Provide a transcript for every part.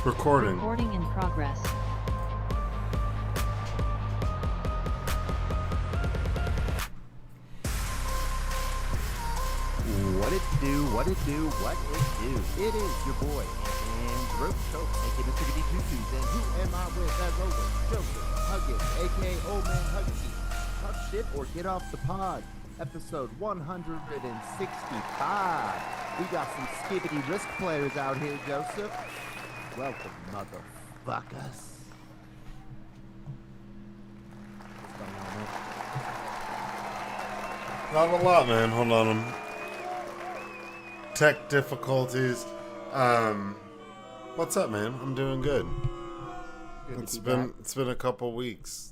Recording. Recording in progress. What it do, what it do, what it do. It is your boy, Andrew, aka Mr. Skibidi Tutus, and who am I with as always? Joseph Huggins, aka Old Man Huggie. Talk shit or get off the pod. Episode 165. We got some Skibidi risk players out here, Joseph. Welcome, motherfuckers. What's going on, man? Not a lot, man. Hold on. Tech difficulties. What's up, man? I'm doing good. It's been a couple weeks.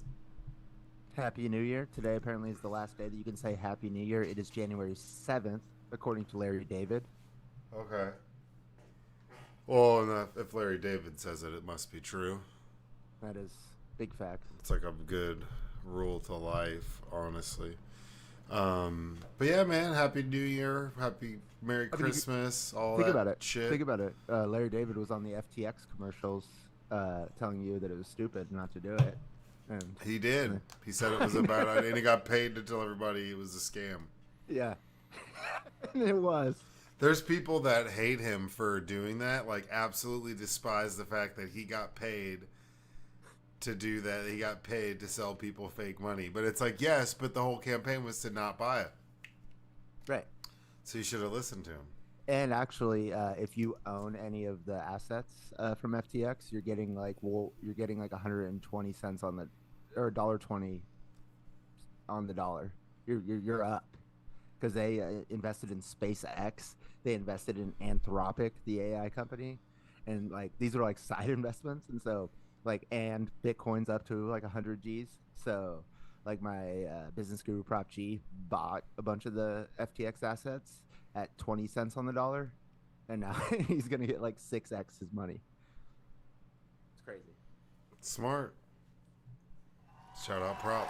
Happy New Year. Today apparently is the last day that you can say Happy New Year. It is January 7th, according to Larry David. Okay. Well, and if Larry David says it, it must be true. That is big fact. It's like a good rule to life, honestly. But yeah, man, Happy New Year, Merry Christmas, all Think that about it. shit. Think about it. Larry David was on the FTX commercials telling you that it was stupid not to do it. And He did. He said it was a bad idea, and he got paid to tell everybody it was a scam. yeah. And it was. There's people that hate him for doing that, like absolutely despise the fact that he got paid to do that. He got paid to sell people fake money. But it's like, yes, but the whole campaign was to not buy it. Right. So you should have listened to him. And actually, if you own any of the assets from FTX, you're getting like 120 cents on the, or $1.20 on the dollar. You're up, because they invested in SpaceX. They invested in Anthropic, the AI company, and like these are like side investments. And so like, and Bitcoin's up to like 100 G's. So like my business guru Prop G bought a bunch of the FTX assets at 20 cents on the dollar, and now he's gonna get like 6x his money. It's crazy. Smart. Shout out Prop.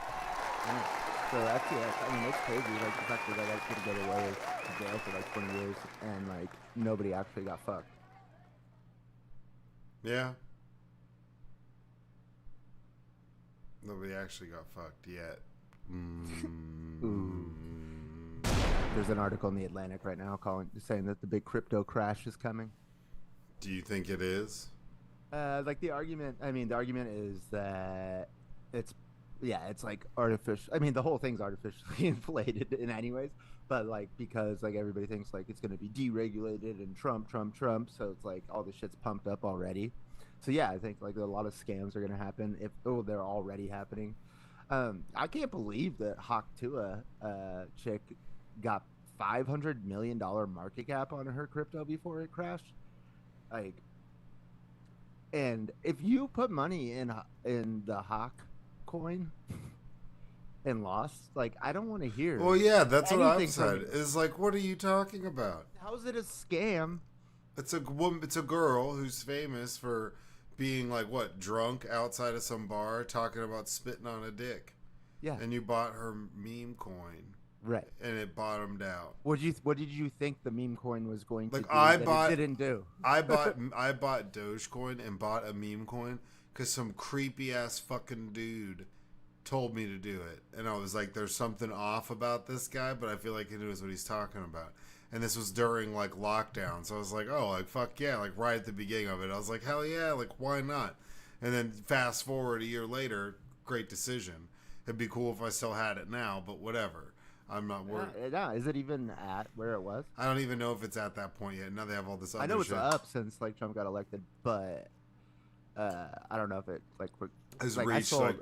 Yeah. So FTX, I mean, it's crazy. Like the fact that I got to get away with jail for like 20 years, and like nobody actually got fucked. Yeah. Nobody actually got fucked yet. Ooh. There's an article in the Atlantic right now saying that the big crypto crash is coming. Do you think it is? Like the argument is that it's like artificial. I mean, the whole thing's artificially inflated in anyways, but like because like everybody thinks like it's going to be deregulated and Trump, so it's like all this shit's pumped up already. So yeah, I think like a lot of scams are going to happen they're already happening. I can't believe that Hawk Tua chick got $500 million market cap on her crypto before it crashed. Like, and if you put money in the Hawk coin and lost, like, I don't want to hear. Well, yeah, that's what I've anything from said. you. Is like, what are you talking about? How is it a scam? It's a woman. It's a girl who's famous for being like what, drunk outside of some bar talking about spitting on a dick. Yeah. And you bought her meme coin. Right. and it bottomed out. What did you think the meme coin was going to Like do I that bought, it didn't do? I bought Dogecoin and bought a meme coin because some creepy ass fucking dude told me to do it, and I was like, "There's something off about this guy," but I feel like he knows what he's talking about. And this was during like lockdown, so I was like, "Oh, like fuck yeah!" Like right at the beginning of it, I was like, "Hell yeah!" Like why not? And then fast forward a year later, great decision. It'd be cool if I still had it now, but whatever. I'm not worried. Yeah, is it even at where it was? I don't even know if it's at that point yet. Now they have all this other I know it's shit. up since like Trump got elected, but I don't know if it Has like I reached sold. like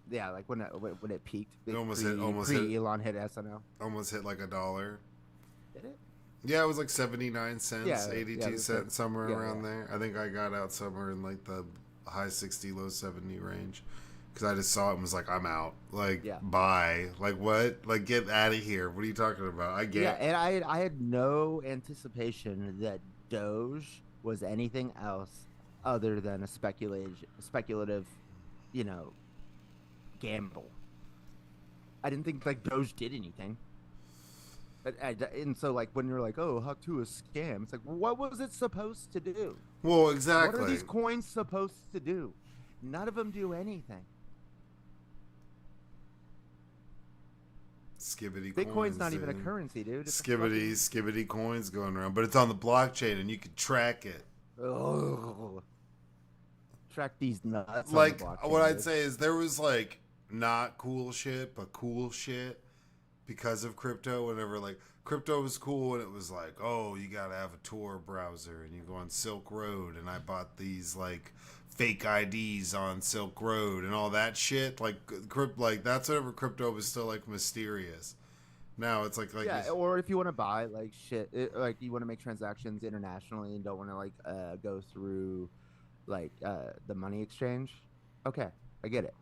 Yeah, like when it peaked. it almost hit Elon hit SNL. almost hit like $1. Did it? Yeah, it was like 79 cents, Yeah, 82 cents, somewhere yeah, around yeah. there. I think I got out somewhere in like the high 60, low 70 range. Because I just saw it and was like, I'm out. Like, Yeah. bye. Like, what? Like, get out of here. What are you talking about? I get Yeah, and I had no anticipation that Doge was anything else other than a speculative, you know, gamble. I didn't think like Doge did anything. And so like when you're like, oh, Huck 2 is a scam, it's like, what was it supposed to do? Well, exactly. What are these coins supposed to do? None of them do anything. Skibidi Bitcoin's coins, not even a dude. currency, dude. It's Skibidi coins going around. But it's on the blockchain and you can track it. Ugh. Track these nuts. Like, on the blockchain, what I'd dude. say is there was like not cool shit, but cool shit because of crypto. Whenever like crypto was cool and it was like, oh, you gotta have a Tor browser and you go on Silk Road, and I bought these like fake IDs on Silk Road and all that shit. Like that's whenever crypto was still like mysterious. Now it's like Yeah, this, or if you want to buy like shit, like you want to make transactions internationally and don't want to like go through like the money exchange. Okay, I get it.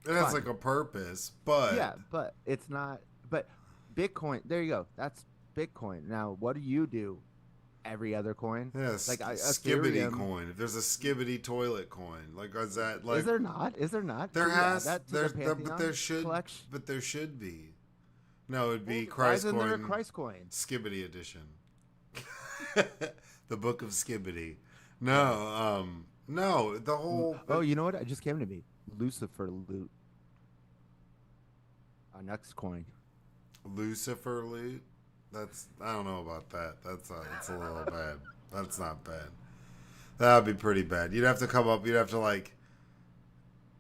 it has fine. like a purpose, but Yeah, but it's not. But Bitcoin, there you go. That's Bitcoin. Now, what do you do? Every other coin? yeah, Like Skibidi Ethereum. coin. If there's a Skibidi toilet coin, like is that like Is there not? Is there not? there Should we add has that to there's the there, Pantheon but there should be. No, it'd be Why Christ isn't there a coin, Christ coin? Skibidi edition. The Book of Skibidi. No, no, the whole. Oh, you know what? It just came to me. Lucifer loot. Our next coin. Lucifer loot. That's I don't know about that. That's a little bad. That's not bad. That would be pretty bad. You'd have to come up. You'd have to like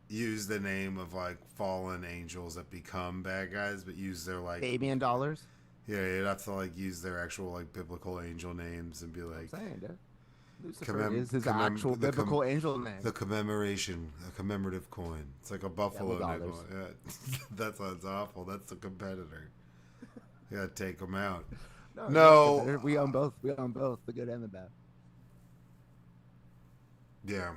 use the name of like fallen angels that become bad guys, but use their like Fabian dollars. yeah. You'd have to like use their actual like biblical angel names and be like I'm saying, dude. Lucifer is his actual biblical angel name. the commemoration, a commemorative coin. It's like a buffalo Devil nickel. dollars. Yeah. That sounds awful. That's the competitor. You gotta take them out. No, we own both. We own both, the good and the bad. Yeah.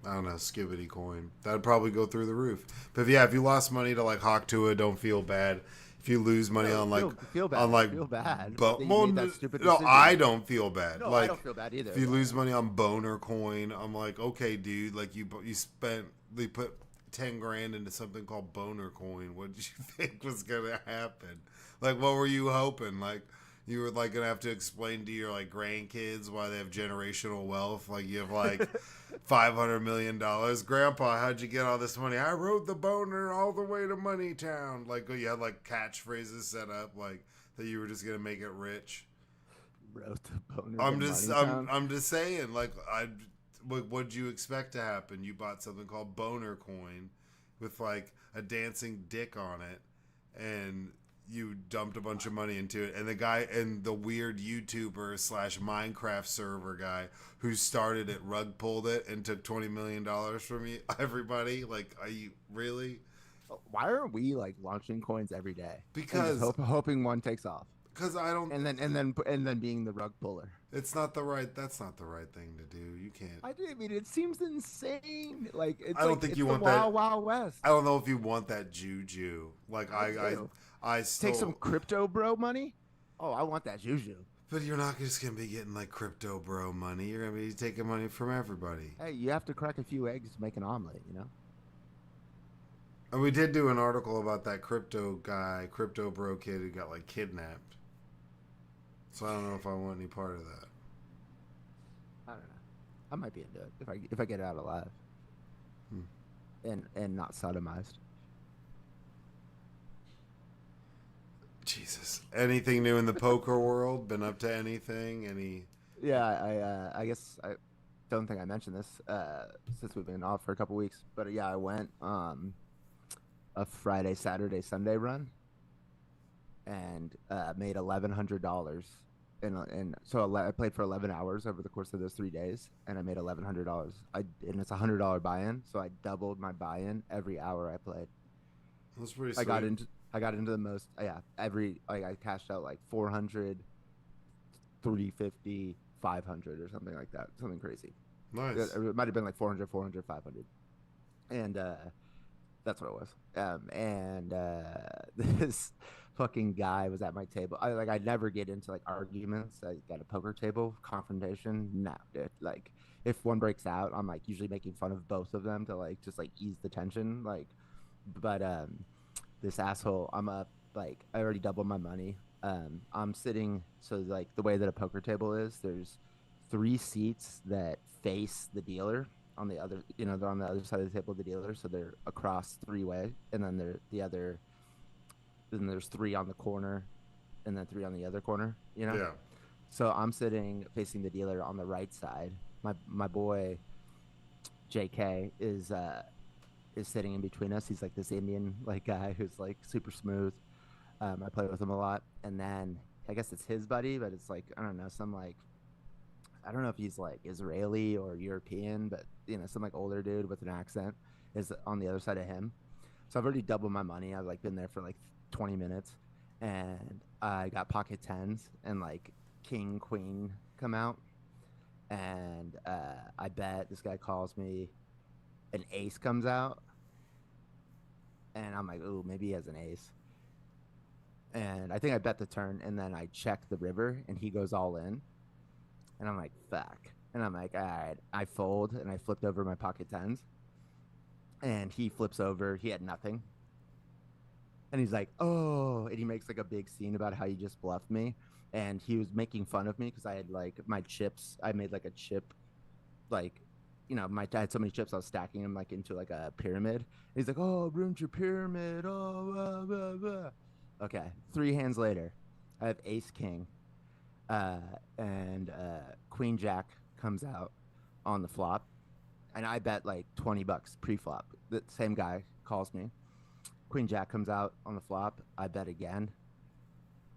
I don't know, Skibidi coin. That'd probably go through the roof. But yeah, if you lost money to like Hawk Tua, don't feel bad. If you lose money on like feel bad. on like Feel bad. But that you well, made that stupid no, decision. I don't feel bad. No, like I don't feel bad either. if you lose money on Boner coin, I'm like, okay, dude, like you put 10 grand into something called Boner coin. What did you think was gonna happen? Like, what were you hoping? Like, you were like gonna have to explain to your like grandkids why they have generational wealth. Like you have like $500 million. Grandpa, how'd you get all this money? I rode the Boner all the way to Moneytown. Like you had like catchphrases set up like that you were just gonna make it rich. Wrote the boner. I'm just saying, like what'd you expect to happen? You bought something called Boner coin with like a dancing dick on it, and you dumped a bunch of money into it, and the guy and the weird YouTuber / Minecraft server guy who started it rug pulled it and took $20 million from you. Everybody, like, are you really? Why aren't we like launching coins every day? Because hoping one takes off. Because I don't. And then being the rug puller. It's not the right. That's not the right thing to do. You can't. I mean, it seems insane. Like it's I don't like, think it's you the want Wild that. Wild West. I don't know if you want that juju. Like I still Take some crypto bro money. Oh, I want that juju. But you're not just gonna be getting like crypto bro money. You're gonna be taking money from everybody. Hey, you have to crack a few eggs to make an omelet. You know. And we did do an article about that crypto guy, crypto bro kid who got like kidnapped. So I don't know if I want any part of that. I don't know. I might be into it if I get out alive Hmm. and not sodomized. Jesus. Anything new in the poker world? Been up to anything? Any? Yeah, I guess I don't think I mentioned this since we've been off for a couple weeks, but yeah, I went a Friday, Saturday, Sunday run and made $1,100. And so I played for 11 hours over the course of those 3 days, and I made $1,100. And it's $100 buy-in, so I doubled my buy-in every hour I played. That's pretty I sweet. got into the most, yeah, every, like, I cashed out like 400, 350, 500 or something like that, something crazy. Nice. It might have been like 400, 400, 500, and that's what it was. This fucking guy was at my table. I never get into like arguments like at a poker table confrontation. No, dude. Like if one breaks out, I'm like usually making fun of both of them to like just like ease the tension. Like, but this asshole, I'm up, like I already doubled my money. I'm sitting, so like the way that a poker table is, there's 3 seats that face the dealer on the other, they're on the other side of the table of the dealer, so they're across 3-way, and then then there's 3 on the corner, and then 3 on the other corner. Yeah. So I'm sitting facing the dealer on the right side. My boy JK is sitting in between us. He's like this Indian like guy who's like super smooth. I play with him a lot, and then I guess it's his buddy, but it's like I don't know, some like I don't know if he's like Israeli or European, but some like older dude with an accent is on the other side of him. So I've already doubled my money. I've like been there for like 20 minutes, and I got pocket tens and like king queen come out, and I bet this guy calls me, an ace comes out, and I'm like, ooh, maybe he has an ace. And I think I bet the turn, and then I check the river, and he goes all in. And I'm like, fuck. And I'm like, all right. I fold, and I flipped over my pocket tens. And he flips over. He had nothing. And he's like, oh. And he makes like a big scene about how he just bluffed me. And he was making fun of me because I had like my chips. I made like a chip, like, I had so many chips, I was stacking them like into like a pyramid. And he's like, oh, ruined your pyramid. Oh, blah, blah, blah. Okay. 3 hands later, I have ace king. And Queen Jack comes out on the flop, and I bet like $20 pre-flop. The same guy calls me. Queen Jack comes out on the flop. I bet again.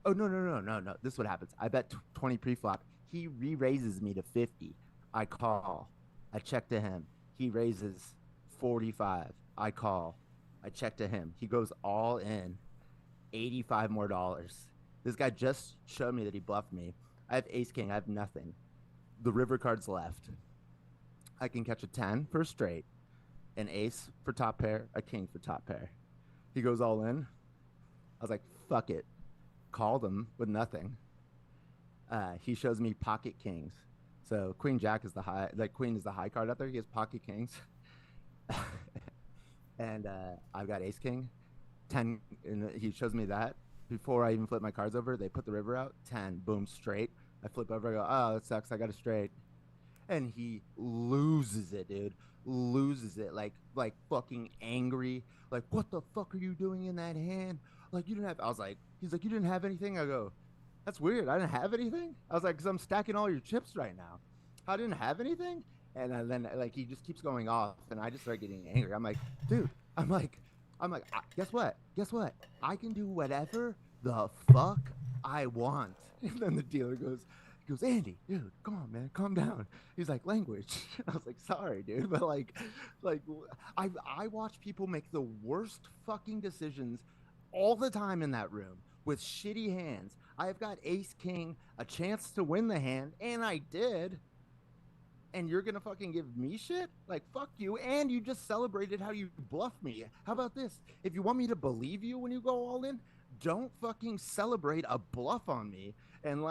Oh no! This is what happens. I bet 20 pre-flop. He re-raises me to 50. I call. I check to him. He raises 45. I call. I check to him. He goes all in. 85 more dollars. This guy just showed me that he bluffed me. I have ace king. I have nothing. The river card's left. I can catch a 10 for a straight, an ace for top pair, a king for top pair. He goes all in. I was like, fuck it. Called him with nothing. He shows me pocket kings. So queen jack is the high, like queen is the high card out there. He has pocket kings. And I've got ace king. 10, and he shows me that. Before I even flip my cards over, they put the river out. 10, boom, straight. I flip over, I go, oh, that sucks. I got a straight. And he loses it, dude. Loses it. Like fucking angry. Like, what the fuck are you doing in that hand? Like, you didn't have, I was like, he's like, you didn't have anything? I go, that's weird. I didn't have anything? I was like, because I'm stacking all your chips right now. I didn't have anything? And then, like, he just keeps going off, and I just start getting angry. I'm like, dude, guess what? I can do whatever the fuck I want. And then the dealer goes, Andy, dude, come on, man, calm down. He's like, language. I was like, sorry, dude, but like, I watch people make the worst fucking decisions all the time in that room with shitty hands. I've got ace king, a chance to win the hand, and I did. And you're gonna fucking give me shit? Like, fuck you. And you just celebrated how you bluffed me. How about this? If you want me to believe you when you go all in, don't fucking celebrate a bluff on me and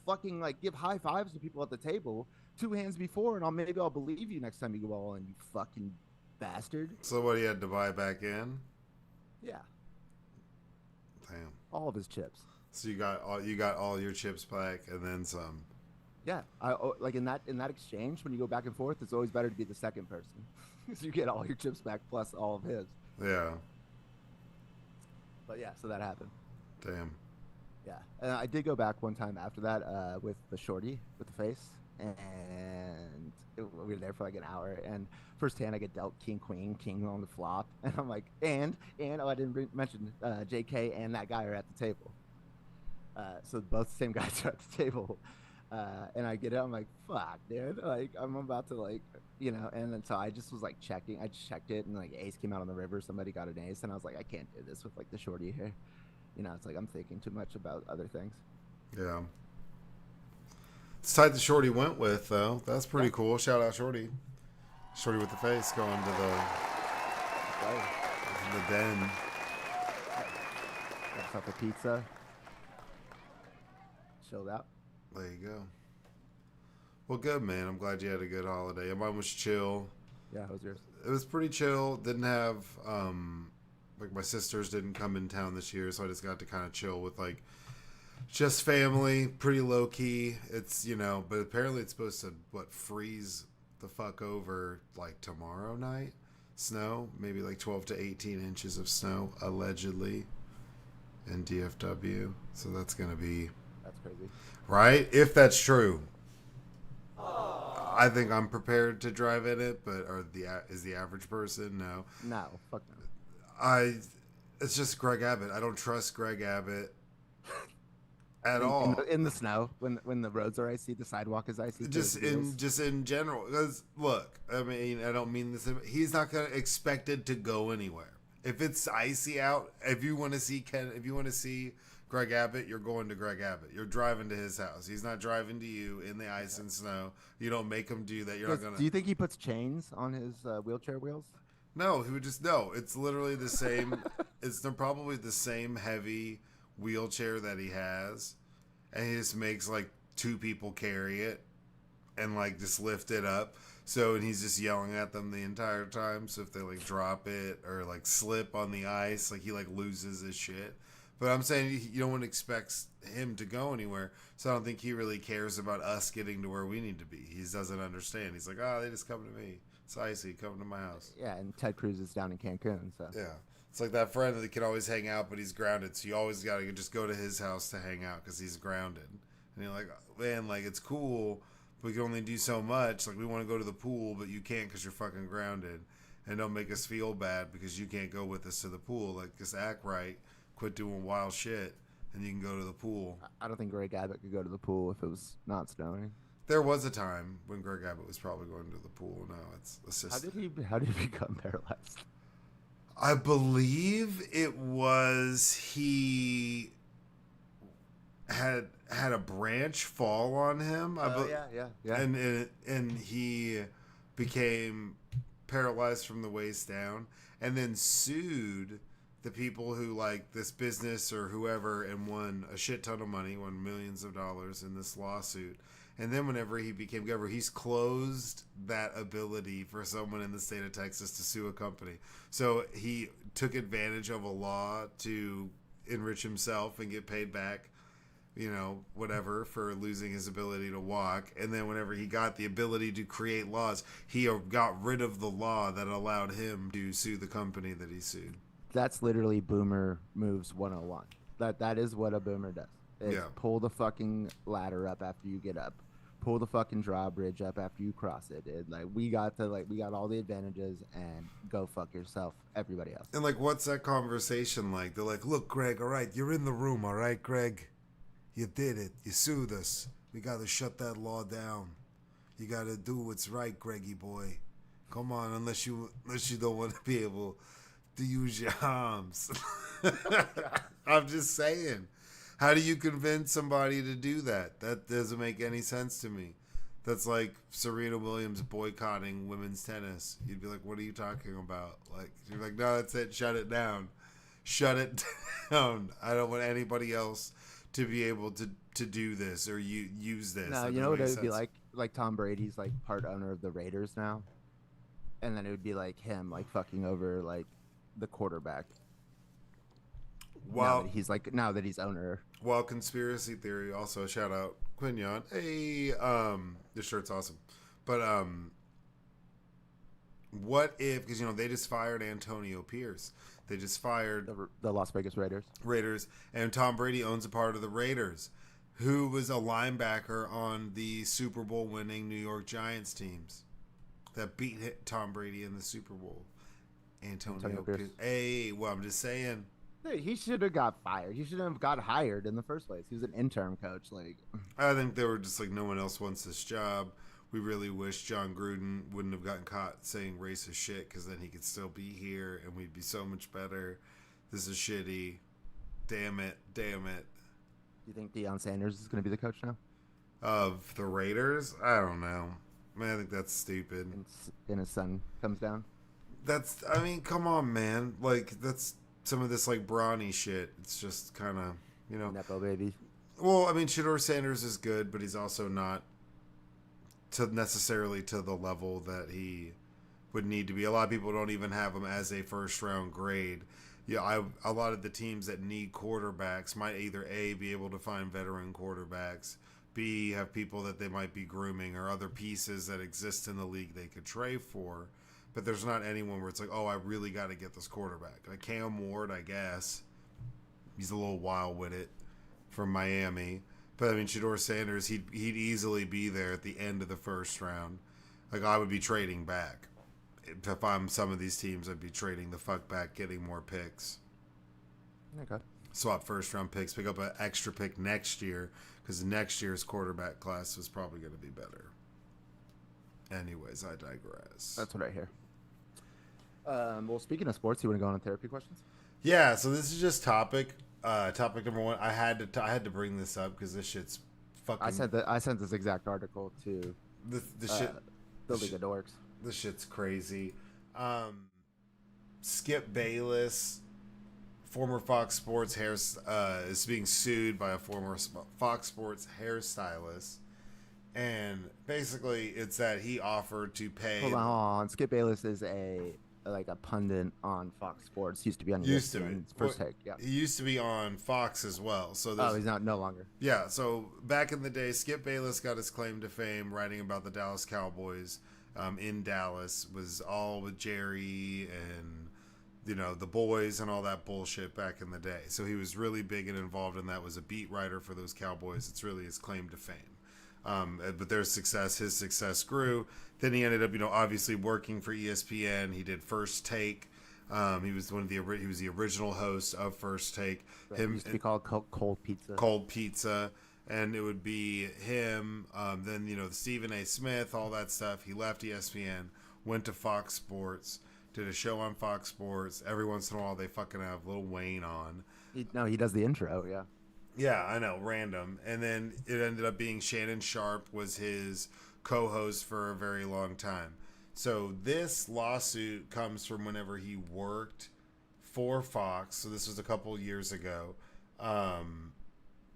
fucking like give high fives to people at the table 2 hands before, and maybe I'll believe you next time you go all in, you fucking bastard. So what, he had to buy back in? Yeah, Damn. all of his chips. So you got all your chips back and then some. Yeah, like in that exchange when you go back and forth, it's always better to be the second person because you get all your chips back plus all of his. Yeah. But yeah, so that happened. Damn. Yeah, and I did go back one time after that with the shorty with the face, and we were there for like an hour. And first hand, I get dealt king queen, king on the flop, and I'm like, oh, I didn't mention J.K. and that guy are at the table. So both the same guys are at the table. And I get it. I'm like, fuck, dude. Like, I'm about to, like, and then so I just was like checking. I just checked it, and like ace came out on the river. Somebody got an ace, and I was like, I can't do this with like the shorty here. It's like I'm thinking too much about other things. Yeah. It's tight the shorty went with, though. That's pretty cool. Shout out shorty. Shorty with the face going to the den. Got myself a pizza. Chilled out. There you go. Well, good, man. I'm glad you had a good holiday. Mine was chill. Yeah, how was yours? It was pretty chill. Didn't have, like, my sisters didn't come in town this year, so I just got to kind of chill with, like, just family. Pretty low key. It's, but apparently it's supposed to, freeze the fuck over, like, tomorrow night. Snow. Maybe, like, 12 to 18 inches of snow, allegedly, in DFW. So that's going to be... That's crazy. Right? If that's true. I think I'm prepared to drive in it, but is the average person? No. No, fuck no. It's just Greg Abbott. I don't trust Greg Abbott at all. In the snow, when the roads are icy, the sidewalk is icy. Just in general. Because look, I mean, I don't mean this. He's not gonna expected to go anywhere. If it's icy out, if you want to see Greg Abbott, you're going to Greg Abbott. You're driving to his house. He's not driving to you in the ice and snow. You don't make him do that. You're not gonna. Do you think he puts chains on his wheelchair wheels? No, he would just no. It's literally the same. Probably the same heavy wheelchair that he has, and he just makes like two people carry it, and like just lift it up. So, and he's just yelling at them the entire time. So if they like drop it or like slip on the ice, like he like loses his shit. But I'm saying you don't want to expect him to go anywhere. So I don't think he really cares about us getting to where we need to be. He doesn't understand. He's like, they just come to me. It's icy. Come to my house. Yeah, and Ted Cruz is down in Cancun. So yeah, it's like that friend that can always hang out, but he's grounded. So you always got to just go to his house to hang out because he's grounded. And you're like, man, like it's cool, but we can only do so much. Like we want to go to the pool, but you can't because you're fucking grounded. And don't make us feel bad because you can't go with us to the pool. Like just act right. Quit doing wild shit, and you can go to the pool. I don't think Greg Abbott could go to the pool if it was not snowing. There was a time when Greg Abbott was probably going to the pool. Now it's just... How did he become paralyzed? I believe it was he had a branch fall on him. Yeah. And he became paralyzed from the waist down, and then sued the people who like this business or whoever and won a shit ton of money, won millions of dollars in this lawsuit. And then whenever he became governor, he's closed that ability for someone in the state of Texas to sue a company. So he took advantage of a law to enrich himself and get paid back, whatever, for losing his ability to walk. And then whenever he got the ability to create laws, he got rid of the law that allowed him to sue the company that he sued. That's literally boomer moves 101. That is what a boomer does. Pull the fucking ladder up after you get up. Pull the fucking drawbridge up after you cross it. We got all the advantages, and go fuck yourself, everybody else. And like, what's that conversation like? They're like, look, Greg, all right, you're in the room, all right, Greg? You did it. You sued us. We got to shut that law down. You got to do what's right, Greggy boy. Come on, unless you don't want to be able to use your arms. I'm just saying. How do you convince somebody to do that? That doesn't make any sense to me. That's like Serena Williams boycotting women's tennis. You'd be like, what are you talking about? Like, you're like, no, that's it. Shut it down. Shut it down. I don't want anybody else to be able to do this or use this. No, you know what it would be like? Like Tom Brady's like part owner of the Raiders now. and then it would be like him like fucking over like the quarterback. Well, Now that he's owner. well, conspiracy theory. Also, shout out Quignon. Hey, this shirt's awesome. But what if? Because they just fired Antonio Pierce. They just fired The Las Vegas Raiders, and Tom Brady owns a part of the Raiders, who was a linebacker on the Super Bowl winning New York Giants teams that beat Tom Brady in the Super Bowl. Antonio Pierce. Hey, well, I'm just saying. Dude, he should have got fired. He shouldn't have got hired in the first place. He was an interim coach. Like, I think they were just like, no one else wants this job. We really wish John Gruden wouldn't have gotten caught saying racist shit, because then he could still be here and we'd be so much better. This is shitty. Damn it. Do you think Deion Sanders is going to be the coach now? Of the Raiders? I don't know. Man, I think that's stupid. And his son comes down? Come on, man. Like, that's some of this, like, brawny shit. It's just kind of, Nepo baby. Well, Shedeur Sanders is good, but he's also not necessarily to the level that he would need to be. A lot of people don't even have him as a first-round grade. Yeah, a lot of the teams that need quarterbacks might either A, be able to find veteran quarterbacks, B, have people that they might be grooming, or other pieces that exist in the league they could trade for. But there's not anyone where it's like, oh, I really got to get this quarterback. Like Cam Ward, I guess. He's a little wild with it from Miami. But, Shedeur Sanders, he'd easily be there at the end of the first round. Like, I would be trading back. If I'm some of these teams, I'd be trading the fuck back, getting more picks. Okay. Swap first-round picks, pick up an extra pick next year, because next year's quarterback class was probably going to be better. Anyways, I digress. That's what I hear. Well, speaking of sports, you want to go on therapy questions? Yeah, so this is just topic number one. I had to bring this up because this shit's fucking. I sent this exact article to the shit. The League of Dorks. This shit's crazy. Skip Bayless, former Fox Sports is being sued by a former Fox Sports hairstylist, and basically it's that he offered to pay. Hold on. Skip Bayless is a pundit on Fox Sports. Used to be on First Take. Yeah, he used to be on Fox as well. So he's no longer. Yeah, so back in the day, Skip Bayless got his claim to fame writing about the Dallas Cowboys. In Dallas, was all with Jerry and the boys and all that bullshit back in the day. So he was really big and involved in that. Was a beat writer for those Cowboys. It's really his claim to fame. But his success grew. Then he ended up, obviously working for ESPN. He did First Take. He was the original host of First Take. Right. It used to be called Cold Pizza. Cold Pizza. And it would be him, then, Stephen A. Smith, all that stuff. He left ESPN, went to Fox Sports, did a show on Fox Sports. Every once in a while, they fucking have Lil Wayne on. He does the intro, yeah. Yeah, I know, random. And then it ended up being Shannon Sharp was his co-host for a very long time. So this lawsuit comes from whenever he worked for Fox. So this was a couple years ago.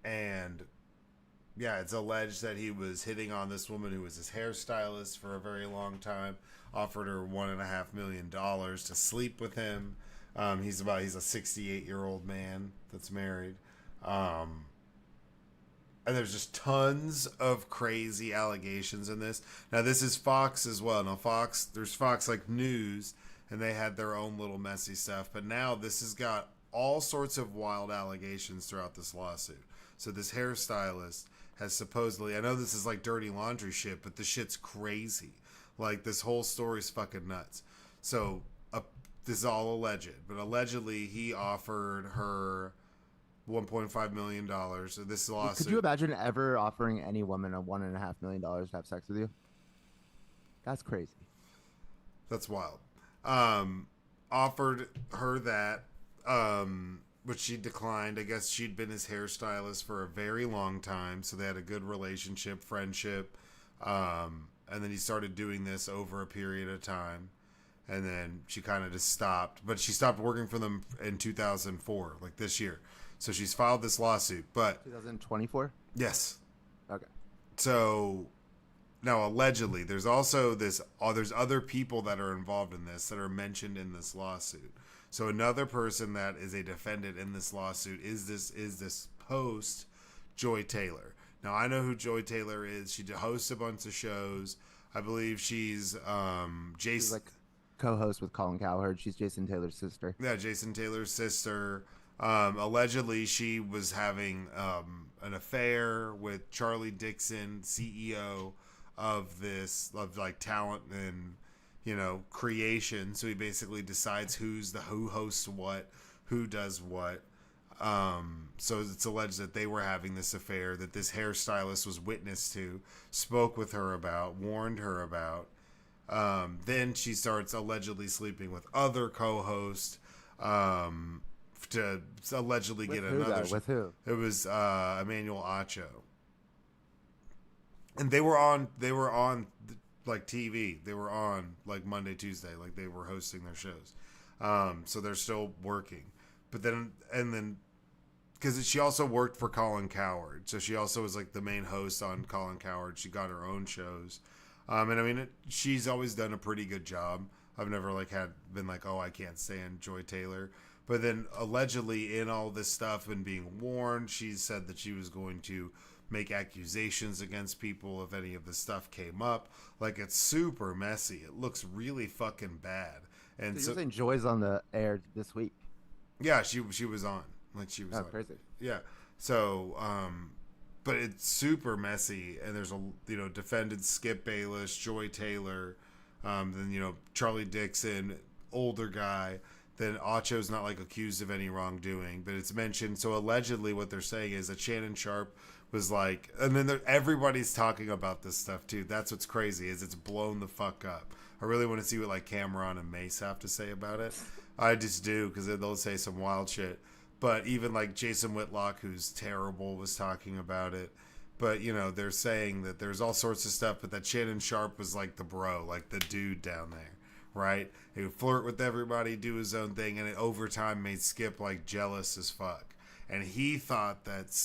And yeah, it's alleged that he was hitting on this woman who was his hairstylist for a very long time, offered her $1.5 million to sleep with him. He's a 68-year-old man that's married. And there's just tons of crazy allegations in this. Now, this is Fox as well. Now, there's Fox like News, and they had their own little messy stuff. But now this has got all sorts of wild allegations throughout this lawsuit. So this hairstylist has supposedly, I know this is like dirty laundry shit, but this shit's crazy. Like, this whole story's fucking nuts. So this is all alleged, but allegedly he offered her $1.5 million. So this lawsuit. Could you imagine ever offering any woman a $1.5 million to have sex with you? That's crazy. That's wild. Offered her that, which she declined. I guess she'd been his hairstylist for a very long time, so they had a good relationship, friendship. And then he started doing this over a period of time. And then she kind of just stopped. But she stopped working for them in 2004, like this year. So she's filed this lawsuit. But 2024? Yes. Okay. So Now, allegedly, there's also this. There's other people that are involved in this that are mentioned in this lawsuit. So another person that is a defendant in this lawsuit is this host, Joy Taylor. Now I know who Joy Taylor is. She hosts a bunch of shows. I believe she's Jason. She's like co-host with Colin Cowherd. She's Jason Taylor's sister. Yeah, Jason Taylor's sister. Allegedly, she was having an affair with Charlie Dixon, CEO of this of like talent and creation. So he basically decides who hosts what, who does what. So it's alleged that they were having this affair that this hairstylist was witness to, spoke with her about, warned her about. Then she starts allegedly sleeping with other co-hosts to allegedly With get who, another. though? With who? It was Emmanuel Acho, and they were on like TV. They were on like Monday, Tuesday, like they were hosting their shows. So they're still working, but then because she also worked for Colin Cowherd, so she also was like the main host on Colin Cowherd. She got her own shows, and I mean she's always done a pretty good job. I've never been like, oh, I can't stand Joy Taylor. But then allegedly in all this stuff and being warned, she said that she was going to make accusations against people if any of this stuff came up. Like, it's super messy. It looks really fucking bad. And So you're saying Joy's on the air this week? yeah, she was on. Like, she was on. Crazy. Yeah. So, but it's super messy. And there's defendant Skip Bayless, Joy Taylor, then, Charlie Dixon, older guy. Then Acho's not like accused of any wrongdoing, but it's mentioned. So allegedly what they're saying is that Shannon Sharp was like, and then everybody's talking about this stuff too. That's what's crazy is it's blown the fuck up. I really want to see what like Cameron and Mace have to say about it. I just do because they'll say some wild shit. But even like Jason Whitlock, who's terrible, was talking about it. But they're saying that there's all sorts of stuff, but that Shannon Sharp was like the bro, like the dude down there. Right? He would flirt with everybody, do his own thing, and it over time made Skip like jealous as fuck. And he thought that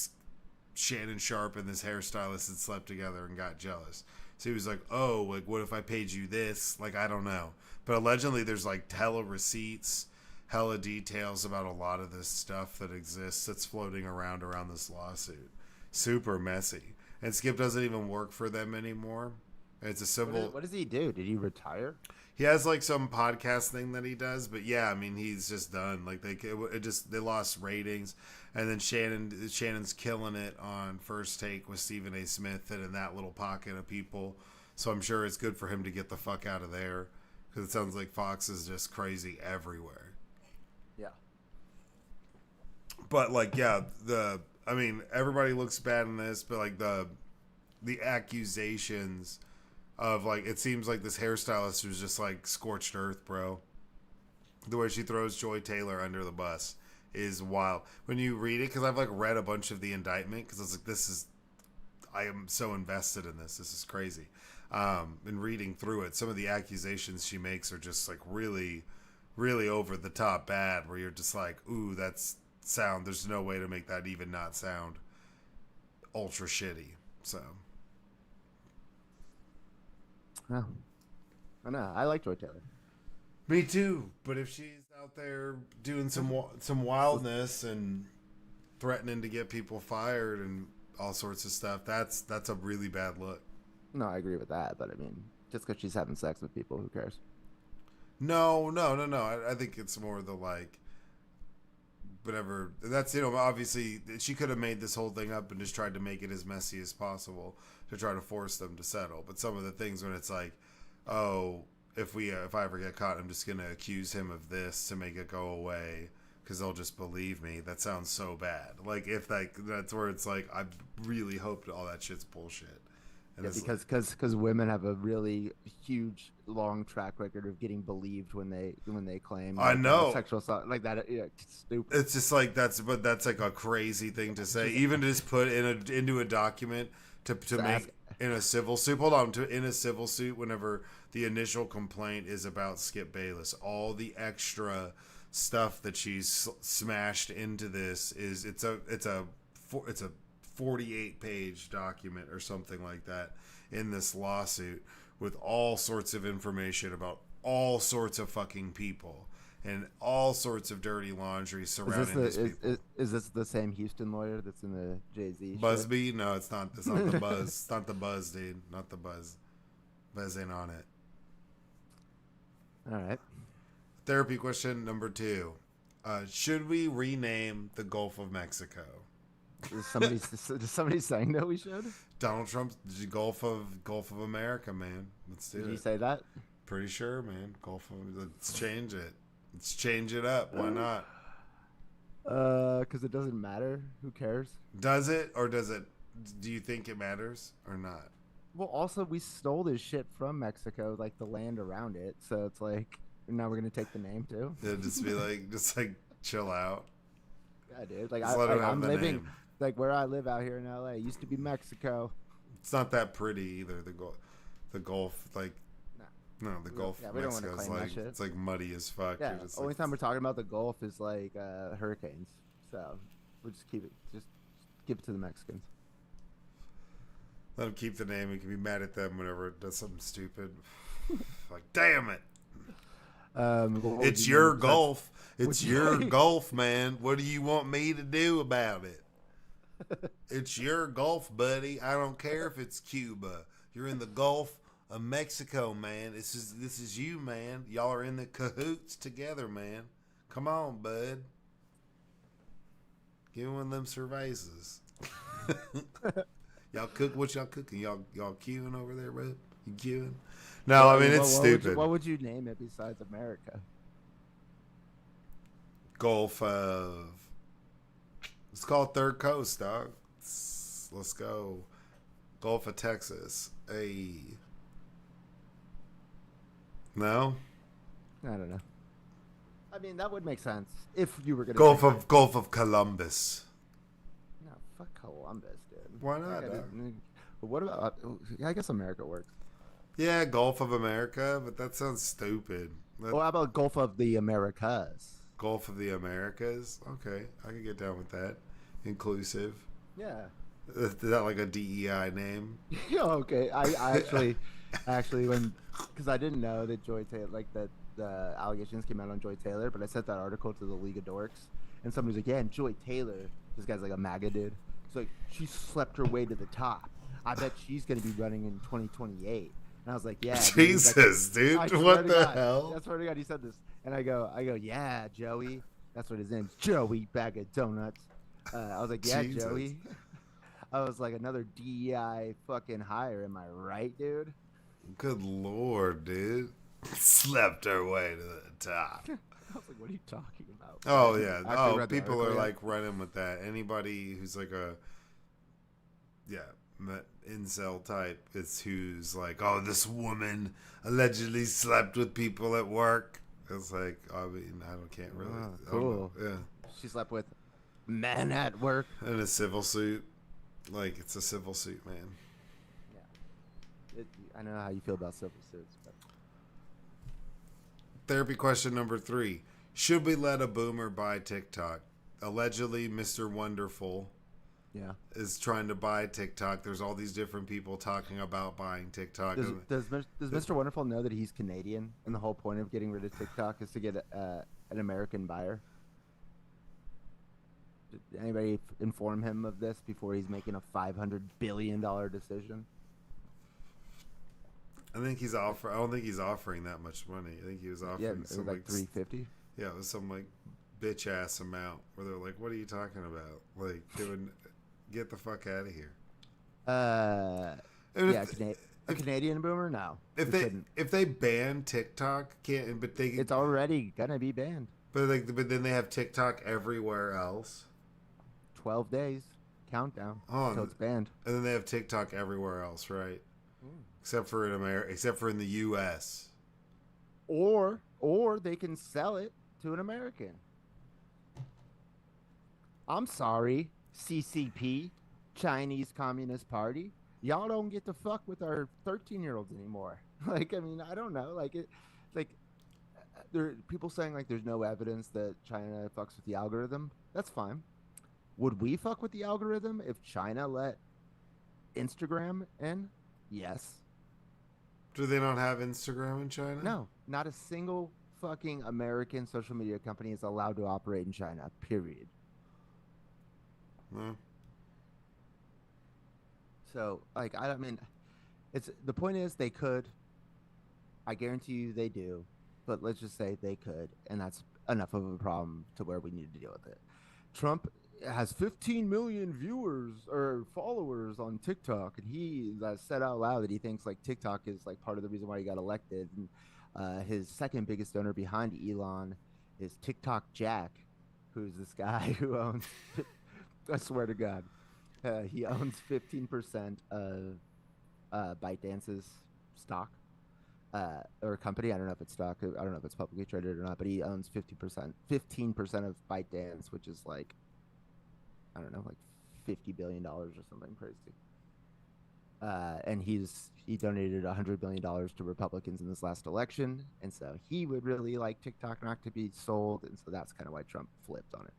Shannon Sharp and this hairstylist had slept together and got jealous. So he was like, oh, like what if I paid you this? Like, I don't know. But allegedly there's like hella receipts, hella details about a lot of this stuff that exists that's floating around this lawsuit. Super messy. And Skip doesn't even work for them anymore. It's a civil. What does he do? Did he retire? He has like some podcast thing that he does, but yeah, I mean he's just done. Like they lost ratings, and then Shannon's killing it on First Take with Stephen A. Smith and in that little pocket of people. So I'm sure it's good for him to get the fuck out of there because it sounds like Fox is just crazy everywhere. Yeah. But like I mean everybody looks bad in this, but like the accusations of like it seems like this hairstylist was just like scorched earth, bro. The way she throws Joy Taylor under the bus is wild when you read it, because I've like read a bunch of the indictment because I was like, I am so invested in this is crazy. And reading through it, some of the accusations she makes are just like really really over the top bad, where you're just like, ooh, there's no way to make that even not sound ultra shitty. So Oh. I know. I like Joy Taylor. me too, but if she's out there doing some wildness and threatening to get people fired and all sorts of stuff, that's a really bad look. No, I agree with that, but I mean, just because she's having sex with people, who cares? No. I think it's more the like, whatever. That's obviously she could have made this whole thing up and just tried to make it as messy as possible to try to force them to settle. But some of the things when it's like, oh, if I ever get caught, I'm just gonna accuse him of this to make it go away because they'll just believe me. That sounds so bad. Like if that's where it's like, I really hope all that shit's bullshit. And Yeah, because women have a really huge long track record of getting believed when they claim I know sexual assault like that. Yeah, it's stupid. It's just like that's like a crazy thing to say, even to just put into a document to make in a civil suit. Hold on, in a civil suit whenever the initial complaint is about Skip Bayless, all the extra stuff that she's smashed into this is it's a 48-page document or something like that in this lawsuit with all sorts of information about all sorts of fucking people and all sorts of dirty laundry surrounding these people. Is this the same Houston lawyer that's in the Jay-Z Busby? Shit? No, it's not. It's not the Buzz. It's not the Buzz, dude. Not the Buzz. Buzz ain't on it. All right. Therapy question number 2. Should we rename the Gulf of Mexico? Is somebody saying that we should? Donald Trump's Gulf of America, man. Let's do it. Did he say that? Pretty sure, man. Let's change it. Let's change it up. Why not? Because it doesn't matter. Who cares? Does it or does it? Do you think it matters or not? Well, also we stole this shit from Mexico, like the land around it. So it's like now we're gonna take the name too. Yeah, just be like, chill out. Yeah, dude. Like I'm living, name. like where I live out here in LA. Used to be Mexico. It's not that pretty either. The Gulf, like. No, the Gulf of Mexico is like it's like muddy as fuck. Yeah, only time we're talking about the Gulf is like hurricanes. So we'll just give it to the Mexicans. Let them keep the name. We can be mad at them whenever it does something stupid. Like, damn it! It's your Gulf. It's your Gulf, man. What do you want me to do about it? It's your Gulf, buddy. I don't care if it's Cuba. You're in the Gulf of Mexico, man. This is you, man. Y'all are in the cahoots together, man. Come on, bud. Give me one of them cervezas. Y'all cook what y'all cooking? Y'all queuing over there, bud? You queuing? No, I mean it's stupid. What would you name it besides America? Gulf of. It's called Third Coast, dog. Let's go. Gulf of Texas. No? I don't know. I mean, that would make sense if you were going to... Gulf of Columbus. No, fuck Columbus, dude. Why not? But what about... I guess America works. Yeah, Gulf of America, but that sounds stupid. Well, how about Gulf of the Americas? Gulf of the Americas? Okay, I can get down with that. Inclusive. Yeah. Is that like a DEI name? Yeah, okay. I actually, because I didn't know that Joy Taylor, like that the allegations came out on Joy Taylor, but I sent that article to the League of Dorks, and somebody's like, yeah, and Joy Taylor, this guy's like a MAGA dude. It's like, she slept her way to the top. I bet she's going to be running in 2028. And I was like, yeah. Jesus, dude. What the hell? That's what I got. He said this. And I go, yeah, Joey. That's what his name's. Joey Bag of Donuts. I was like, yeah, Jesus. Joey. I was like, another DEI fucking hire. Am I right, dude? Good Lord, dude. Slept our way to the top. I was like, what are you talking about? Oh, yeah. People are like running with that. Anybody who's like incel type is who's like, oh, this woman allegedly slept with people at work. It's like, I mean, can't really. Cool. Yeah. She slept with men at work. In a civil suit. Like, it's a civil suit, man. Yeah. I know how you feel about civil suits. But... Therapy question number 3. Should we let a boomer buy TikTok? Allegedly, Mr. Wonderful is trying to buy TikTok. There's all these different people talking about buying TikTok. Does Mr. Wonderful know that he's Canadian, and the whole point of getting rid of TikTok is to get an American buyer? Did anybody inform him of this before he's making a $500 billion decision? I think he's I don't think he's offering that much money. I think he was offering something like $350. Yeah, it was some like bitch ass amount where they're like, "What are you talking about? Like, get the fuck out of here." A Canadian boomer? No. If they ban TikTok, it's already gonna be banned. But then they have TikTok everywhere else. 12 days countdown until it's banned. And then they have TikTok everywhere else, right? Except for in America, except for in the U.S. Or they can sell it to an American. I'm sorry, CCP, Chinese Communist Party. Y'all don't get to fuck with our 13-year-olds anymore. Like, I mean, I don't know. There are people saying like there's no evidence that China fucks with the algorithm. That's fine. Would we fuck with the algorithm if China let Instagram in? Yes. Do they not have Instagram in China? No, not a single fucking American social media company is allowed to operate in China, period. No. So, like, I mean, it's the point is they could. I guarantee you they do, but let's just say they could, and that's enough of a problem to where we need to deal with it. Trump has 15 million viewers or followers on TikTok, and he said out loud that he thinks like TikTok is like part of the reason why he got elected. And his second biggest donor behind Elon is TikTok Jack, who's this guy who owns. I swear to God, he owns 15% of ByteDance's stock. Or a company. I don't know if it's stock. I don't know if it's publicly traded or not, but he owns 15% of ByteDance, which is like, I don't know, like $50 billion or something crazy. And he donated $100 billion to Republicans in this last election, and so he would really like TikTok not to be sold, and so that's kind of why Trump flipped on it.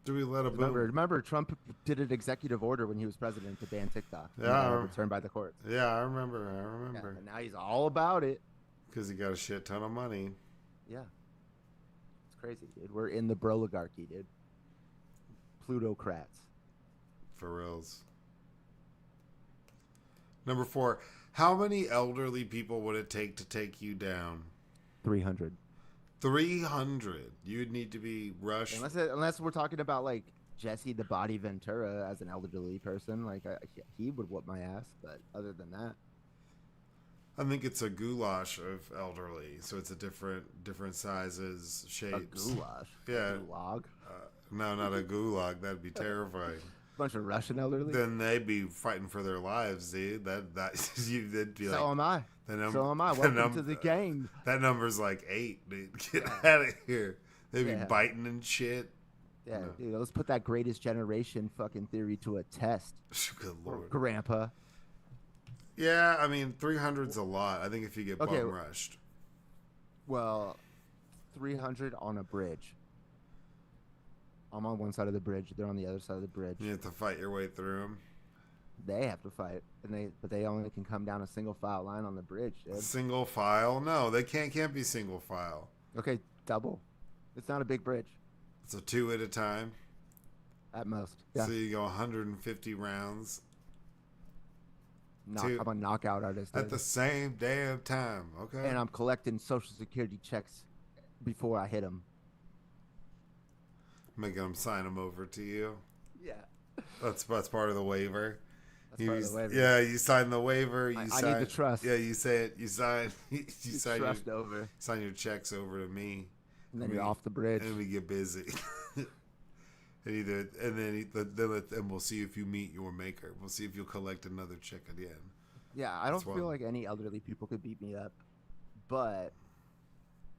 Do we let a remember Trump did an executive order when he was president to ban TikTok. Yeah, overturned by the courts. Yeah, I remember. Yeah, and now he's all about it because he got a shit ton of money. Yeah, it's crazy, dude. We're in the broligarchy, dude. Plutocrats. For reals. Number 4. How many elderly people would it take to take you down? 300. 300. You'd need to be rushed. Unless we're talking about like Jesse the Body Ventura as an elderly person, like he would whoop my ass. But other than that, I think it's a goulash of elderly, so it's a different sizes, shapes. A goulash. Yeah. A gulag. No, not a gulag. That'd be terrifying. Bunch of Russian elderly. Then they'd be fighting for their lives, dude. That'd be so like, am I. So am I. Welcome to the gang. That number's like 8, dude. Get out of here. They'd be biting and shit. Yeah, dude. Let's put that greatest generation fucking theory to a test. Good lord. Grandpa. Yeah, I mean, 300's a lot. I think if you get bum rushed. Well, 300 on a bridge. I'm on one side of the bridge. They're on the other side of the bridge. You have to fight your way through them. They have to fight, but they only can come down a single file line on the bridge, dude. Single file? No, they can't be single file. Okay, double. It's not a big bridge. It's a 2 at a time. At most. Yeah. So you go 150 rounds. I'm a knockout artist. At the same damn time, okay? And I'm collecting Social Security checks before I hit them. Making them sign them over to you. Yeah. That's part of the waiver. That's part of the waiver. Yeah, you sign the waiver. I need the trust. Yeah, you say it. You sign. You sign trust over. Sign your checks over to me. And then you're off the bridge. And we get busy. and we'll see if you meet your maker. We'll see if you'll collect another check at the end. Yeah, I don't feel like any elderly people could beat me up, but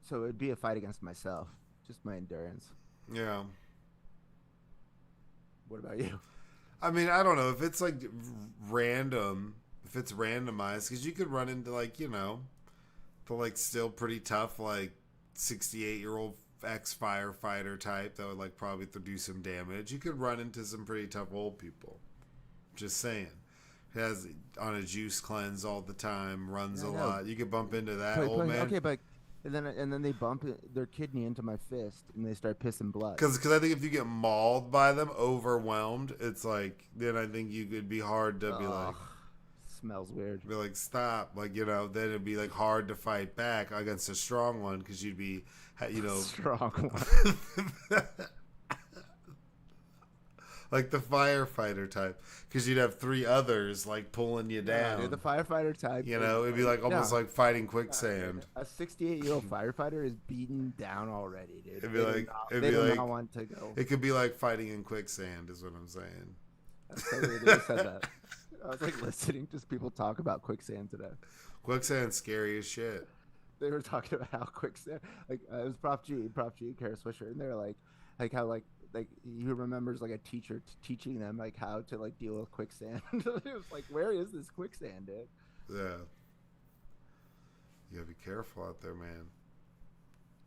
so it'd be a fight against myself, just my endurance. Yeah. What about you? I mean, I don't know if it's like random, if it's randomized, because you could run into like, the like still pretty tough like 68-year-old ex-firefighter type that would like probably do some damage. You could run into some pretty tough old people. Just saying. Has on a juice cleanse all the time, runs a lot. You could bump into that old man. Okay, but and then they bump their kidney into my fist and they start pissing blood. Because I think if you get mauled by them, overwhelmed, it's like then I think you could be hard to be like. Smells weird. Be like stop, like then it'd be like hard to fight back against a strong one because you'd be, strong one. Like the firefighter type, because you'd have 3 others like pulling you down. Yeah, the firefighter type. It'd be like almost like fighting quicksand. A 68-year-old firefighter is beaten down already, dude. It'd be like they do not want to go. It could be like fighting in quicksand, is what I'm saying. That's totally they said that. I was like listening to people talk about quicksand today. Quicksand's scary as shit. They were talking about how quicksand, like it was Prof G, Kara Swisher, and they're like how like he remembers like a teacher teaching them like how to like deal with quicksand. It was like, where is this quicksand, dude? You gotta be careful out there, man.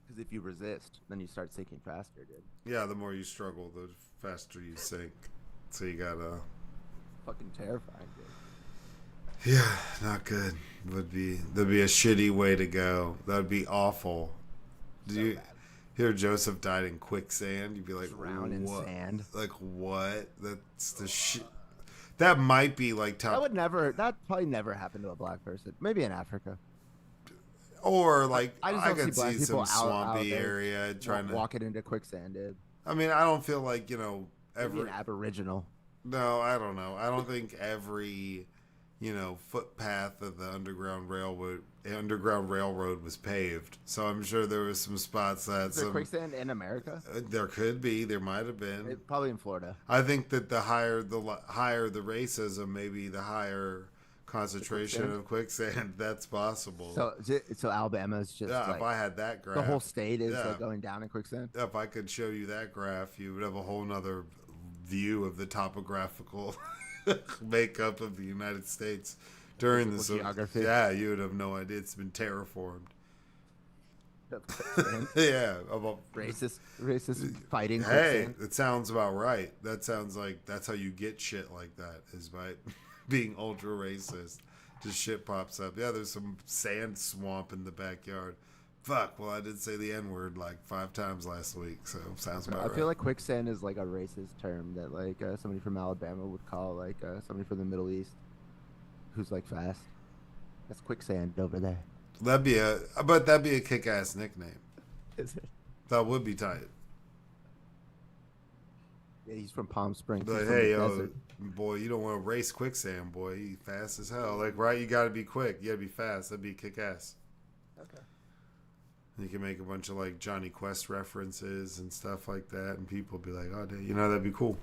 Because if you resist, then you start sinking faster, dude. Yeah, the more you struggle, the faster you sink. So you gotta. Fucking terrifying, dude. Yeah, not good. That'd be a shitty way to go. That'd be awful. Do you hear Joseph died in quicksand? You'd be like, drown in sand. Like what? That's the shit. That might be like top. That probably never happened to a black person. Maybe in Africa. Or like I could see some swampy out area trying to walk it into quicksand, dude. I mean, I don't feel like Maybe an Aboriginal. No, I don't know. I don't think every footpath of the Underground Railroad was paved. So I'm sure there was some spots that Is there quicksand in America? There could be. There might have been. Probably in Florida. I think that the higher the racism, maybe the higher concentration of quicksand. That's possible. So Alabama's just if I had that graph, the whole state is like going down in quicksand. If I could show you that graph, you would have a whole nother view of the topographical makeup of the United States during the geography. Yeah, you would have no idea. It's been terraformed. About racist fighting. Hey, it sounds about right. That sounds like that's how you get shit like that, is by being ultra racist. Just shit pops up. Yeah, there's some sand swamp in the backyard. Fuck, well, I did say the N-word like 5 times last week, so sounds about right. I feel like quicksand is like a racist term that like somebody from Alabama would call like somebody from the Middle East who's like fast. That's quicksand over there. That'd be a kick-ass nickname. Is it? That would be tight. Yeah, he's from Palm Springs. Like, hey, yo, boy, you don't want to race quicksand, boy. You fast as hell. Like, right, you got to be quick. You got to be fast. That'd be kick-ass. Okay. You can make a bunch of like Johnny Quest references and stuff like that, and people be like, "Oh, that'd be cool."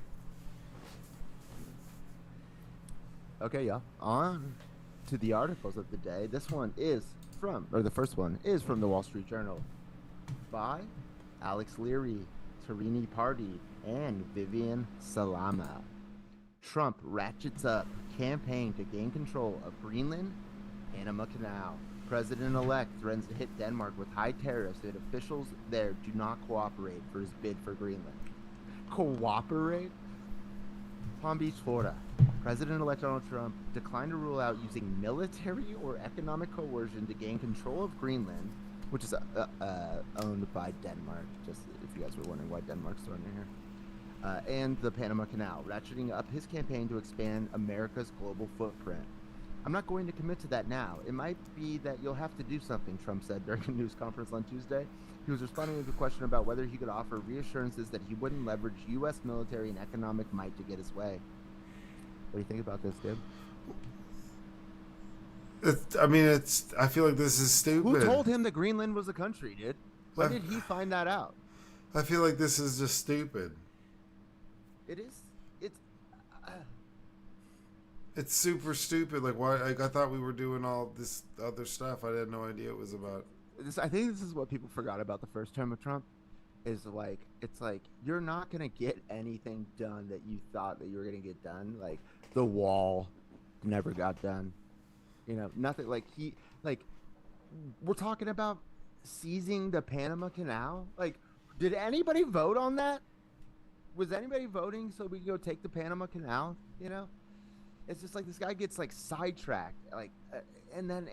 Okay, yeah. On to the articles of the day. The first one is from the Wall Street Journal by Alex Leary, Tarini Party, and Vivian Salama. Trump ratchets up campaign to gain control of Greenland, Panama Canal. President-elect threatens to hit Denmark with high tariffs if officials there do not cooperate for his bid for Greenland. Cooperate? Palm Beach, Florida. President-elect Donald Trump declined to rule out using military or economic coercion to gain control of Greenland, which is owned by Denmark, just if you guys were wondering why Denmark's thrown in here, and the Panama Canal, ratcheting up his campaign to expand America's global footprint. I'm not going to commit to that now. It might be that you'll have to do something, Trump said during a news conference on Tuesday. He was responding to a question about whether he could offer reassurances that he wouldn't leverage U.S. military and economic might to get his way. What do you think about this, dude? I feel like this is stupid. Who told him that Greenland was a country, dude? When did he find that out? I feel like this is just stupid. It is. It's super stupid. Like, why? Like, I thought we were doing all this other stuff. I had no idea it was about. I think this is what people forgot about the first term of Trump. Is like, it's like you're not gonna get anything done that you thought that you were gonna get done. Like the wall never got done. Nothing. We're talking about seizing the Panama Canal. Like, did anybody vote on that? Was anybody voting so we could go take the Panama Canal? It's just like this guy gets like sidetracked, like, and then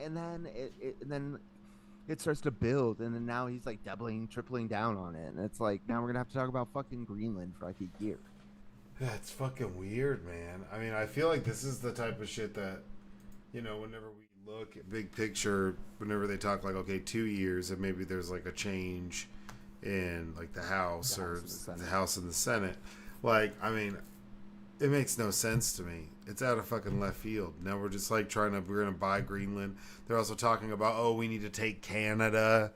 it starts to build, and then now he's like doubling, tripling down on it, and it's like now we're gonna have to talk about fucking Greenland for like a year. Yeah, it's fucking weird, man. I mean, I feel like this is the type of shit that, whenever we look at big picture, whenever they talk like, okay, 2 years, and maybe there's like a change in like the House the House and the Senate. Like, I mean, it makes no sense to me. It's out of fucking left field. Now we're just like we're going to buy Greenland. They're also talking about, we need to take Canada.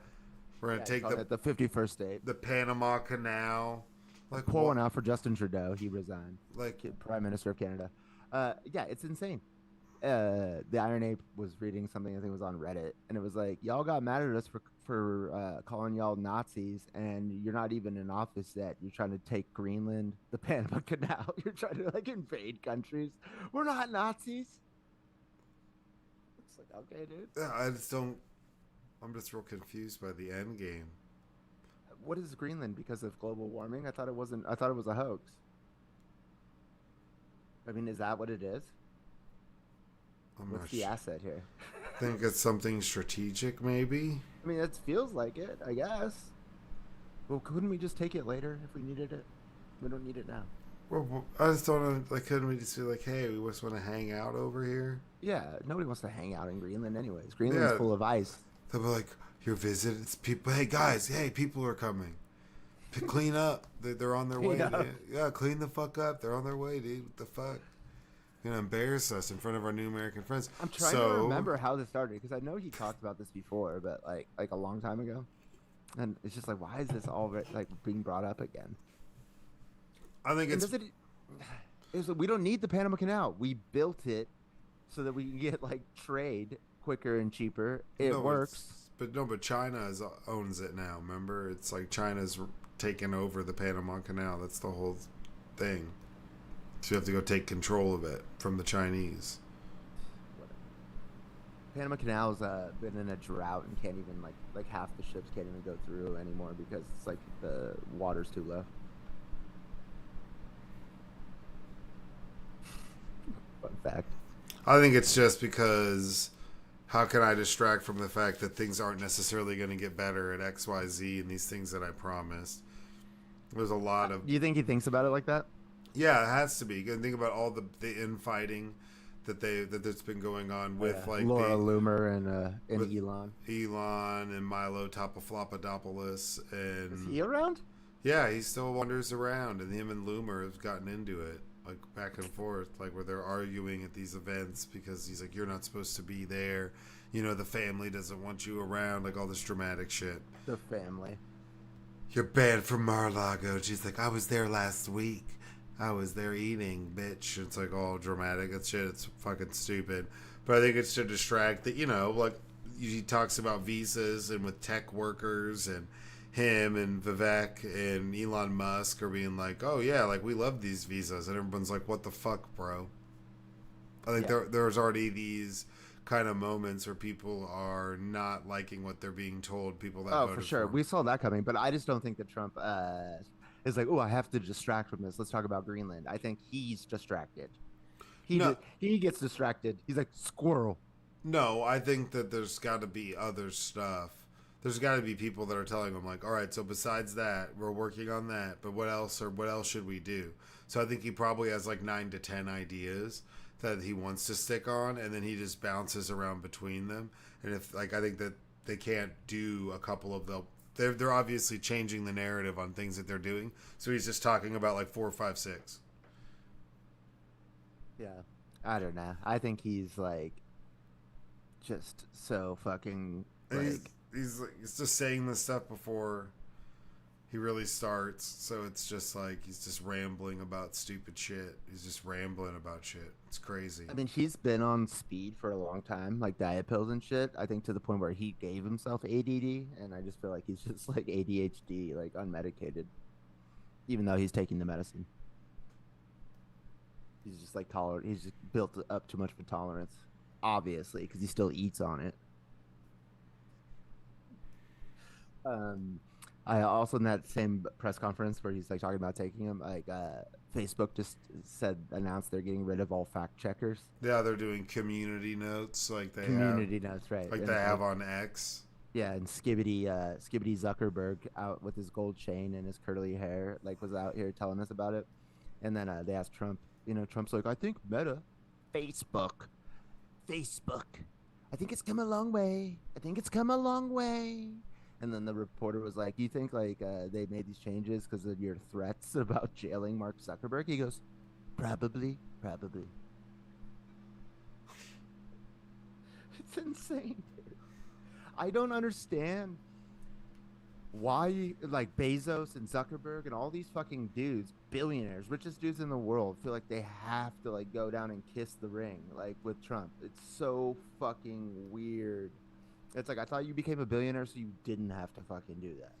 We're going to take the 51st state. The Panama Canal. Like, pour one out for Justin Trudeau. He resigned. Like, Prime Minister of Canada. Yeah, it's insane. The Iron Ape was reading something, I think it was on Reddit, and it was like, y'all got mad at us for calling y'all Nazis, and you're not even in office yet. You're trying to take Greenland, the Panama Canal. You're trying to like invade countries. We're not Nazis. It's like, okay, dude. I just don't. I'm just real confused by the end game. What is Greenland because of global warming? I thought it wasn't. I thought it was a hoax. I mean, is that what it is? I'm What's not the sure. asset here? Think it's something strategic, maybe. I mean, it feels like it, I guess. Well, couldn't we just take it later if we needed it? We don't need it now. Well, I just don't know. Like, couldn't we just be like, hey, we just want to hang out over here? Yeah, nobody wants to hang out in Greenland anyways. Greenland's Yeah. full of ice. They'll be like, you're visiting. It's people. Hey guys, hey, people are coming. Clean up. They're on their way. Clean up. Dude. Yeah, clean the fuck up. They're on their way, dude. What the fuck? You're gonna embarrass us in front of our new American friends. I'm trying to remember how this started because I know he talked about this before, but like a long time ago. And it's just like, why is this all like being brought up again? I think it's. We don't need the Panama Canal. We built it so that we can get like trade quicker and cheaper. It works. But China owns it now. Remember, it's like China's taken over the Panama Canal. That's the whole thing. So you have to go take control of it from the Chinese. Panama Canal's been in a drought and can't even like half the ships can't even go through anymore because it's like the water's too low. Fun fact. I think it's just because how can I distract from the fact that things aren't necessarily going to get better at XYZ and these things that I promised? There's a lot of. Do you think he thinks about it like that? Yeah, it has to be. You can think about all the infighting that's been going on with like Laura Loomer and with Elon. Elon and Milo Topoflopodopoulos and Is he around? yeah, he still wanders around, and him and Loomer have gotten into it, like back and forth, like where they're arguing at these events because he's like, "You're not supposed to be there," you know, the family doesn't want you around, like all this dramatic shit. The family. You're banned from Mar-a-Lago. She's like, "I was there last week. I was there eating, bitch." It's like all dramatic and shit. It's fucking stupid. But I think it's to distract that, you know, like he talks about visas and with tech workers and him and Vivek and Elon Musk are being like, "Oh yeah, like we love these visas," and everyone's like, "What the fuck, bro?" I think there's already these kind of moments where people are not liking what they're being told. People that voted for sure, we saw that coming, but I just don't think that Trump is like, "Oh, I have to distract from this. Let's talk about Greenland." I think he's distracted. He gets distracted. He's like squirrel. No, I think that there's got to be other stuff. There's got to be people that are telling him like, all right, so besides that, we're working on that, but what else should we do? So I think he probably has like 9 to 10 ideas that he wants to stick on, and then he just bounces around between them. And if like I think that they can't do a couple of the, they're obviously changing the narrative on things that they're doing. So he's just talking about like 4, 5, 6. Yeah, I don't know. I think he's like just so fucking like. He's just saying this stuff before he really starts, so it's just like he's just rambling about stupid shit. He's just rambling about shit. It's crazy. I mean, he's been on speed for a long time, like diet pills and shit. I think to the point where he gave himself ADD, and I just feel like he's just like ADHD, like unmedicated, even though he's taking the medicine. He's just like tolerant. He's just built up too much of a tolerance, obviously, because he still eats on it. I also in that same press conference where he's like talking about taking him, like Facebook just announced they're getting rid of all fact checkers. Yeah, they're doing community notes like they community notes, right? Like they have on X. Yeah, and Skibidi Zuckerberg out with his gold chain and his curly hair, like was out here telling us about it. And then they asked Trump. You know, Trump's like, I think Meta, Facebook. I think it's come a long way. And then the reporter was like, "You think like they made these changes because of your threats about jailing Mark Zuckerberg?" He goes, "Probably." It's insane. Dude. I don't understand why like Bezos and Zuckerberg and all these fucking dudes, billionaires, richest dudes in the world, feel like they have to like go down and kiss the ring like with Trump. It's so fucking weird. It's like, I thought you became a billionaire so you didn't have to fucking do that.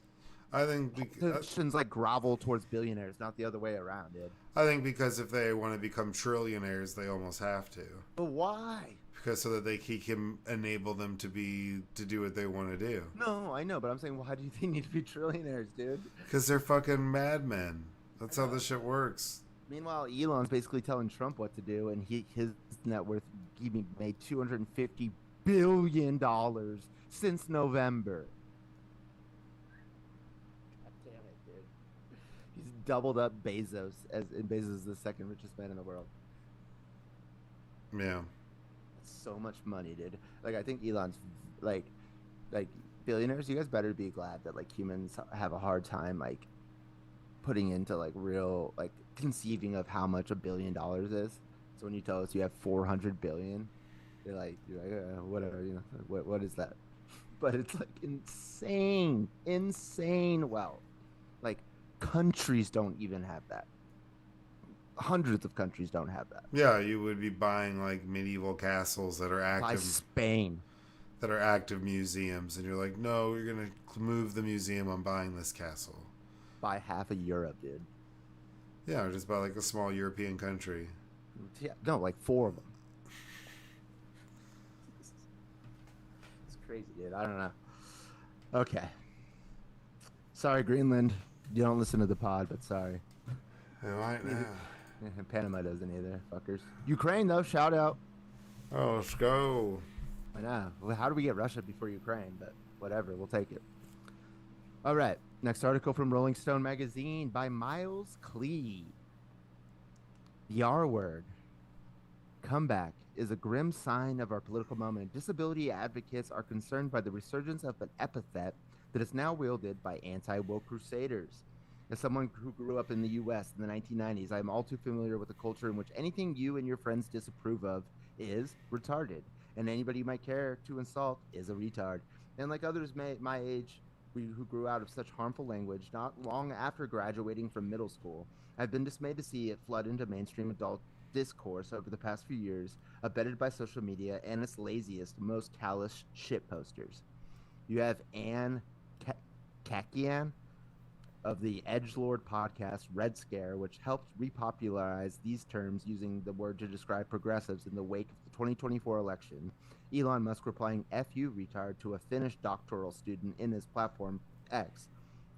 I think politicians like grovel towards billionaires, not the other way around, dude. I think because if they want to become trillionaires, they almost have to. But why? because so that he can enable them to do what they want to do. No, I know, but I'm saying, why do they need to be trillionaires, dude? Because they're fucking madmen. That's I how know. this shit works. Meanwhile, Elon's basically telling Trump what to do, and his net worth made $250 billion since November. God damn it, dude! He's doubled up Bezos, and Bezos is the second richest man in the world. Yeah. That's so much money, dude. Like, I think Elon's like like billionaires. You guys better be glad that like humans have a hard time like putting into like real like conceiving of how much $1 billion is. So when you tell us you have 400 billion, you're like whatever, you know, what is that? But it's like insane wealth. Like countries don't even have that. Hundreds of countries don't have that. Yeah, you would be buying like medieval castles that are By active, Spain. that are active museums, and you're like, no, you're gonna move the museum. I'm buying this castle. By half of Europe, dude. Yeah, or just buy like a small European country. Yeah, no, like 4 of them. It's crazy, dude. I don't know. Okay. Sorry, Greenland. You don't listen to the pod, but sorry. I might now. Panama doesn't either, fuckers. Ukraine, though, shout out. Oh, let's go. I know. Well, how do we get Russia before Ukraine? But whatever, we'll take it. All right. Next article from Rolling Stone magazine by Miles Klee. The R word. Comeback is a grim sign of our political moment. Disability advocates are concerned by the resurgence of an epithet that is now wielded by anti-woke crusaders. As someone who grew up in the U.S. in the 1990s, I am all too familiar with a culture in which anything you and your friends disapprove of is retarded, and anybody you might care to insult is a retard. And like others my age, who grew out of such harmful language not long after graduating from middle school, I've been dismayed to see it flood into mainstream adult discourse over the past few years, abetted by social media and its laziest, most callous shit posters. You have Anne Kakian of the Edgelord podcast Red Scare, which helped repopularize these terms using the word to describe progressives in the wake of the 2024 election. Elon Musk replying "F you, retard" to a Finnish doctoral student in his platform X,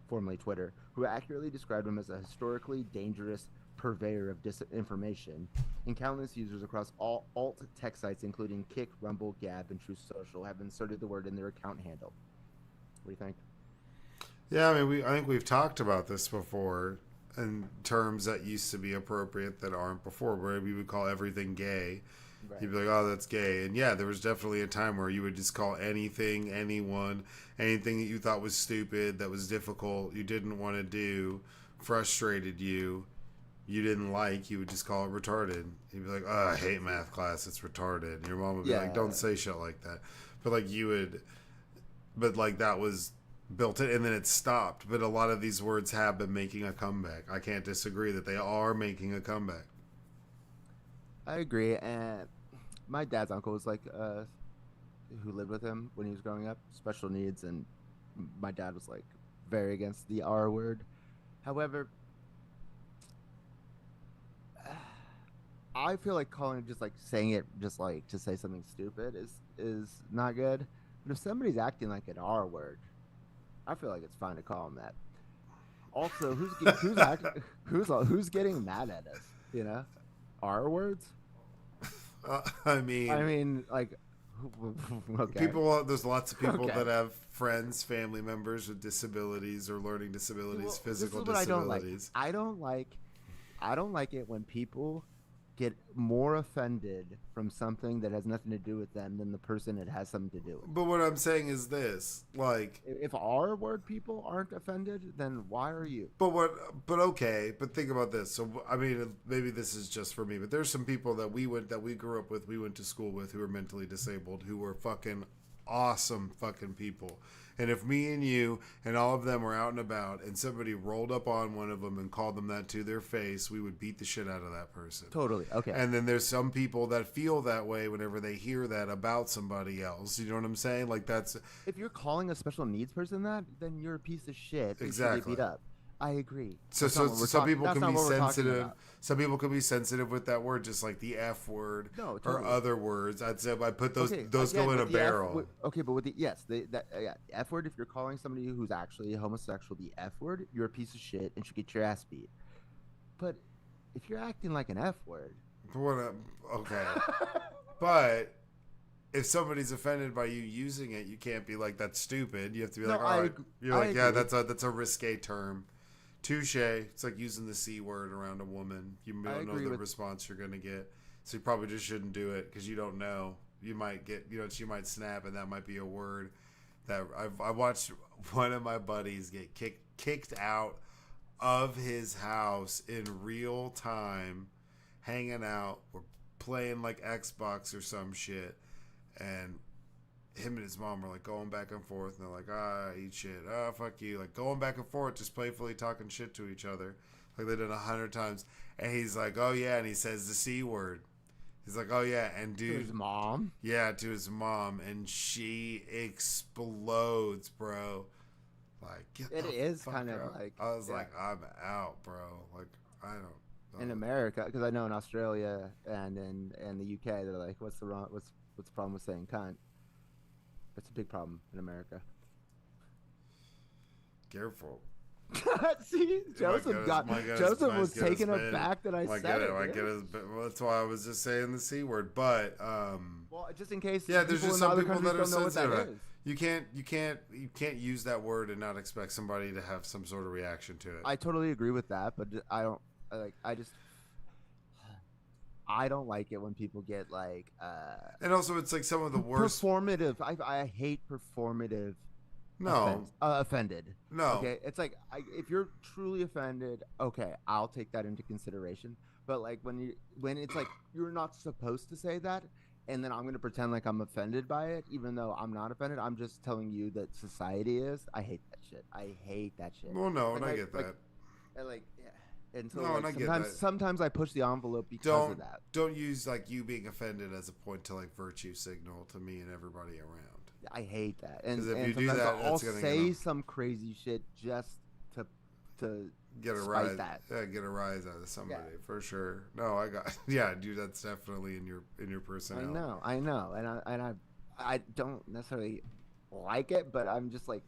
formerly Twitter, who accurately described him as a historically dangerous purveyor of disinformation. And countless users across all alt tech sites, including Kick, Rumble, Gab, and Truth Social, have inserted the word in their account handle. What do you think? Yeah, I mean, I think we've talked about this before in terms that used to be appropriate that aren't before, where we would call everything gay. Right. You'd be like, oh, that's gay. And yeah, there was definitely a time where you would just call anything, anyone, anything that you thought was stupid, that was difficult, you didn't want to do, frustrated you didn't like, you would just call it retarded. You'd be like, oh, I hate math class, it's retarded. And your mom would be like, don't say shit like that. But like that was built it, and then it stopped. But a lot of these words have been making a comeback. I can't disagree that they are making a comeback. I agree. And my dad's uncle was like who lived with him when he was growing up, special needs, and my dad was like very against the R word. However, I feel like calling it, just like saying it just like to say something stupid is not good. But if somebody's acting like an R word, I feel like it's fine to call them that. Also, who's getting mad at us? You know, R words. I mean, like, okay. People. There's lots of people that have friends, family members with disabilities or learning disabilities, physical disabilities. I don't like it when people get more offended from something that has nothing to do with them than the person it has something to do with. But what I'm saying is this, like, if R word people aren't offended, then why are you? But okay, but think about this. So I mean, maybe this is just for me, but there's some people that we grew up with, we went to school with, who were mentally disabled, who were fucking awesome fucking people. And if me and you and all of them were out and about and somebody rolled up on one of them and called them that to their face, we would beat the shit out of that person. Totally. Okay. And then there's some people that feel that way whenever they hear that about somebody else. You know what I'm saying? Like, that's... If you're calling a special needs person that, then you're a piece of shit. Exactly. Should be beat up. I agree. So That's not what we're some talking. people That's can not be what we're talking sensitive. about. Some people can be sensitive with that word, just like the F word No, or totally. other words. I'd say I put Okay, those again go in with a the F. barrel. Okay, but with the yes, that yeah, F word. If you're calling somebody who's actually homosexual the F word, you're a piece of shit and should get your ass beat. But if you're acting like an F word, Okay, but if somebody's offended by you using it, you can't be like that's stupid. You have to be no, like, all right. You're like, yeah, agree. that's a risque term. Touche. It's like using the C word around a woman. You I don't know agree the with. response you're gonna get, so you probably just shouldn't do it because you don't know. You might get, she might snap, and that might be a word that I watched one of my buddies get kicked out of his house in real time, hanging out or playing like Xbox or some shit, and him and his mom were like going back and forth, and they're like, eat shit, fuck you, like going back and forth, just playfully talking shit to each other, like they did 100 times. And he's like, oh yeah, and he says the C word. He's like, oh yeah, and dude, To his mom. yeah, to his mom, and she explodes, bro. Like, get It the is fuck kind of out. like I was yeah. like, I'm out, bro. Like, I don't. In America, because I know in Australia and in the UK, they're like, what's the problem with saying cunt? It's a big problem in America. Careful. See, Joseph Joseph was taken aback that I said it. Well, that's why I was just saying the C word. But well, just in case, yeah, there's just some people that are don't know what that sensitive. is. You can't use that word and not expect somebody to have some sort of reaction to it. I totally agree with that, but I don't like it when people get like and also, it's like some of the worst performative. I hate performative. No. Offended. No. Okay, it's like if you're truly offended, okay, I'll take that into consideration. But like when it's like you're not supposed to say that, and then I'm gonna pretend like I'm offended by it, even though I'm not offended. I'm just telling you that society is. I hate that shit. I hate that shit. Well, no, like, and I get that. Yeah. And so No, and I get that. sometimes I push the envelope because of that. Don't use like you being offended as a point to like virtue signal to me and everybody around. I hate that. And if you sometimes do that, I'll say some crazy shit just to get a rise. Yeah, get a rise out of somebody for sure. No, I got dude. That's definitely in your personality. I know, and I don't necessarily like it, but I'm just like,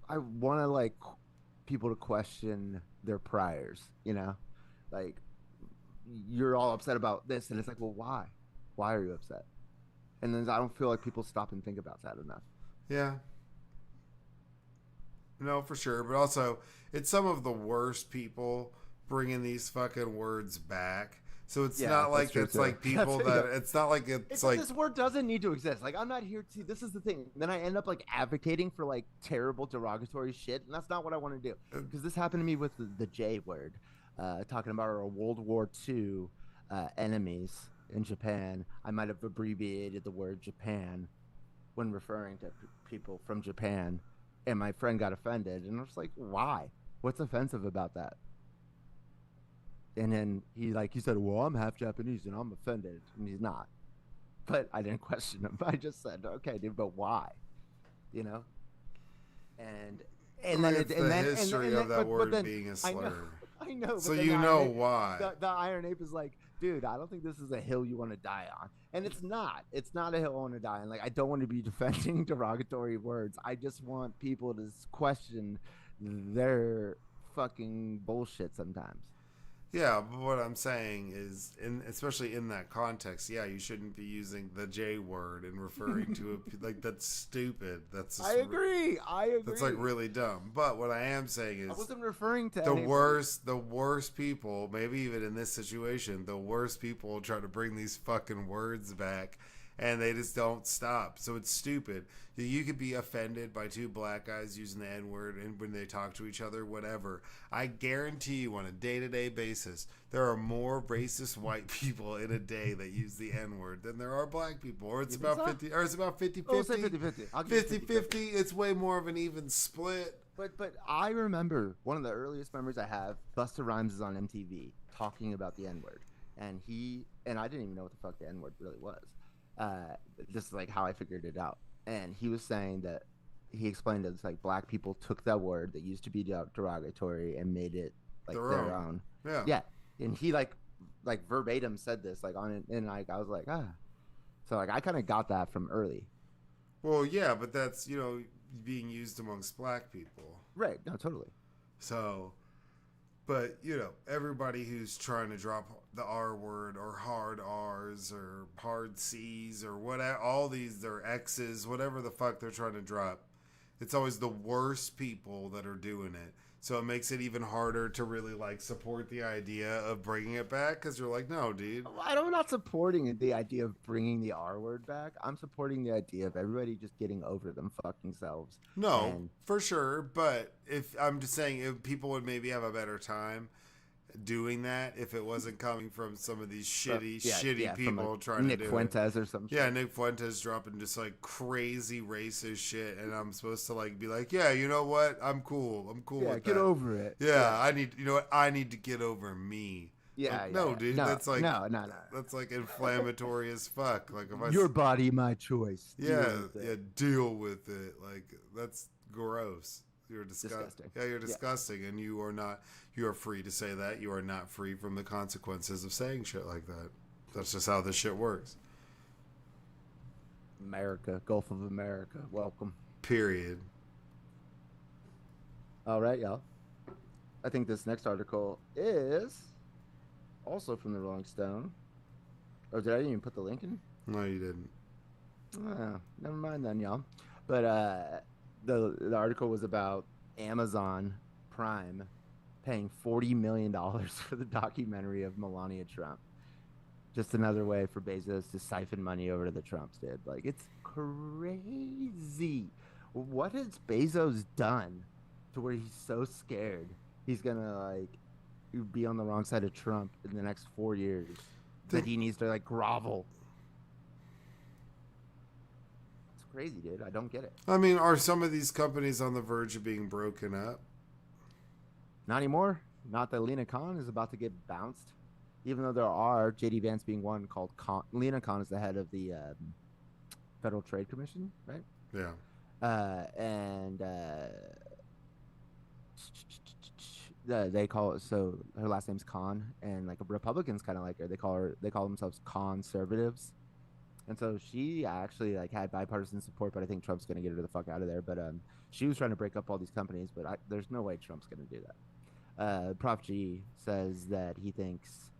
I want to like people to question their priors. You know, like you're all upset about this, and it's like, well, why? Why are you upset? And then I don't feel like people stop and think about that enough. Yeah. No, for sure. But also, it's some of the worst people bringing these fucking words back. So it's not like it's like people that it's not like it's like this word doesn't need to exist. Like I'm not here to. This is the thing. Then I end up like advocating for like terrible derogatory shit, and that's not what I want to do. Because this happened to me with the J word, talking about our World War II enemies in Japan. I might have abbreviated the word Japan when referring to people from Japan, and my friend got offended, and I was like, "Why? What's offensive about that?" And then he said, "Well, I'm half Japanese, and I'm offended," and he's not. But I didn't question him. I just said, "Okay, dude, but why?" You know. And then it's the history of that word being a slur. I know. So you know why. The Iron Ape is like, dude, I don't think this is a hill you want to die on. And it's not. It's not a hill I want to die on. Like, I don't want to be defending derogatory words. I just want people to question their fucking bullshit sometimes. Yeah, but what I'm saying is, especially in that context, you shouldn't be using the J word and referring to it like that's stupid. I agree. That's like really dumb. But what I am saying is, I wasn't referring to the worst people. Maybe even in this situation, the worst people try to bring these fucking words back, and they just don't stop. So it's stupid. You could be offended by two black guys using the N-word and when they talk to each other, whatever. I guarantee you on a day-to-day basis, there are more racist white people in a day that use the N-word than there are black people. Or it's about 50, or it's about 50-50. Oh, say 50-50. 50-50. It's way more of an even split. But I remember one of the earliest memories I have, Busta Rhymes is on MTV talking about the N-word. And I didn't even know what the fuck the N-word really was. Just like how I figured it out. And he was saying that he explained it's like black people took that word that used to be derogatory and made it like Their their own. own. Yeah. Yeah, and he like verbatim said this like on it, and like I was like so like I kind of got that from early. Well, yeah, but that's, being used amongst black people. Right. No, totally. So, but, everybody who's trying to drop the R word or hard R's or hard C's or whatever, all these, their X's, whatever the fuck they're trying to drop, it's always the worst people that are doing it. So it makes it even harder to really like support the idea of bringing it back because you're like, no, dude. I'm not supporting the idea of bringing the R word back. I'm supporting the idea of everybody just getting over them fucking selves. No, And for sure. But if I'm just saying, if people would maybe have a better time doing that if it wasn't coming from some of these shitty people trying Nick to do Fuentes or some Yeah, shit. Nick Fuentes dropping just like crazy racist shit, and I'm supposed to like be like, yeah, you know what? I'm cool. I'm cool with Get that. over it. Yeah, I need. You know what? I need to get over me. Yeah, Like, no, dude. No, That's like no. That's like inflammatory as fuck. Like if I Your body, my choice. deal with it. Like that's gross. You're disgusting. Yeah, you're disgusting, and you are not. You are free to say that. You are not free from the consequences of saying shit like that. That's just how this shit works. America, Gulf of America, welcome. Period. All right, y'all. I think this next article is also from the Rolling Stone. Oh, did I even put the link in? No, you didn't. Oh, never mind then, y'all. But the article was about Amazon Prime paying $40 million for the documentary of Melania Trump. Just another way for Bezos to siphon money over to the Trumps, dude. Like, it's crazy. What has Bezos done to where he's so scared he's gonna like be on the wrong side of Trump in the next 4 years that he needs to like grovel? It's crazy, dude. I don't get it. I mean, are some of these companies on the verge of being broken up? Not anymore. Not that Lena Khan is about to get bounced. Even though there are, JD Vance being one, called Khan. Lena Khan is the head of the Federal Trade Commission, right? Yeah. They call it, so her last name's Khan, and like Republicans kind of like her. They call themselves conservatives, and so she actually like had bipartisan support, but I think Trump's gonna get her the fuck out of there. But she was trying to break up all these companies, but there's no way Trump's gonna do that. Prof G says that he thinks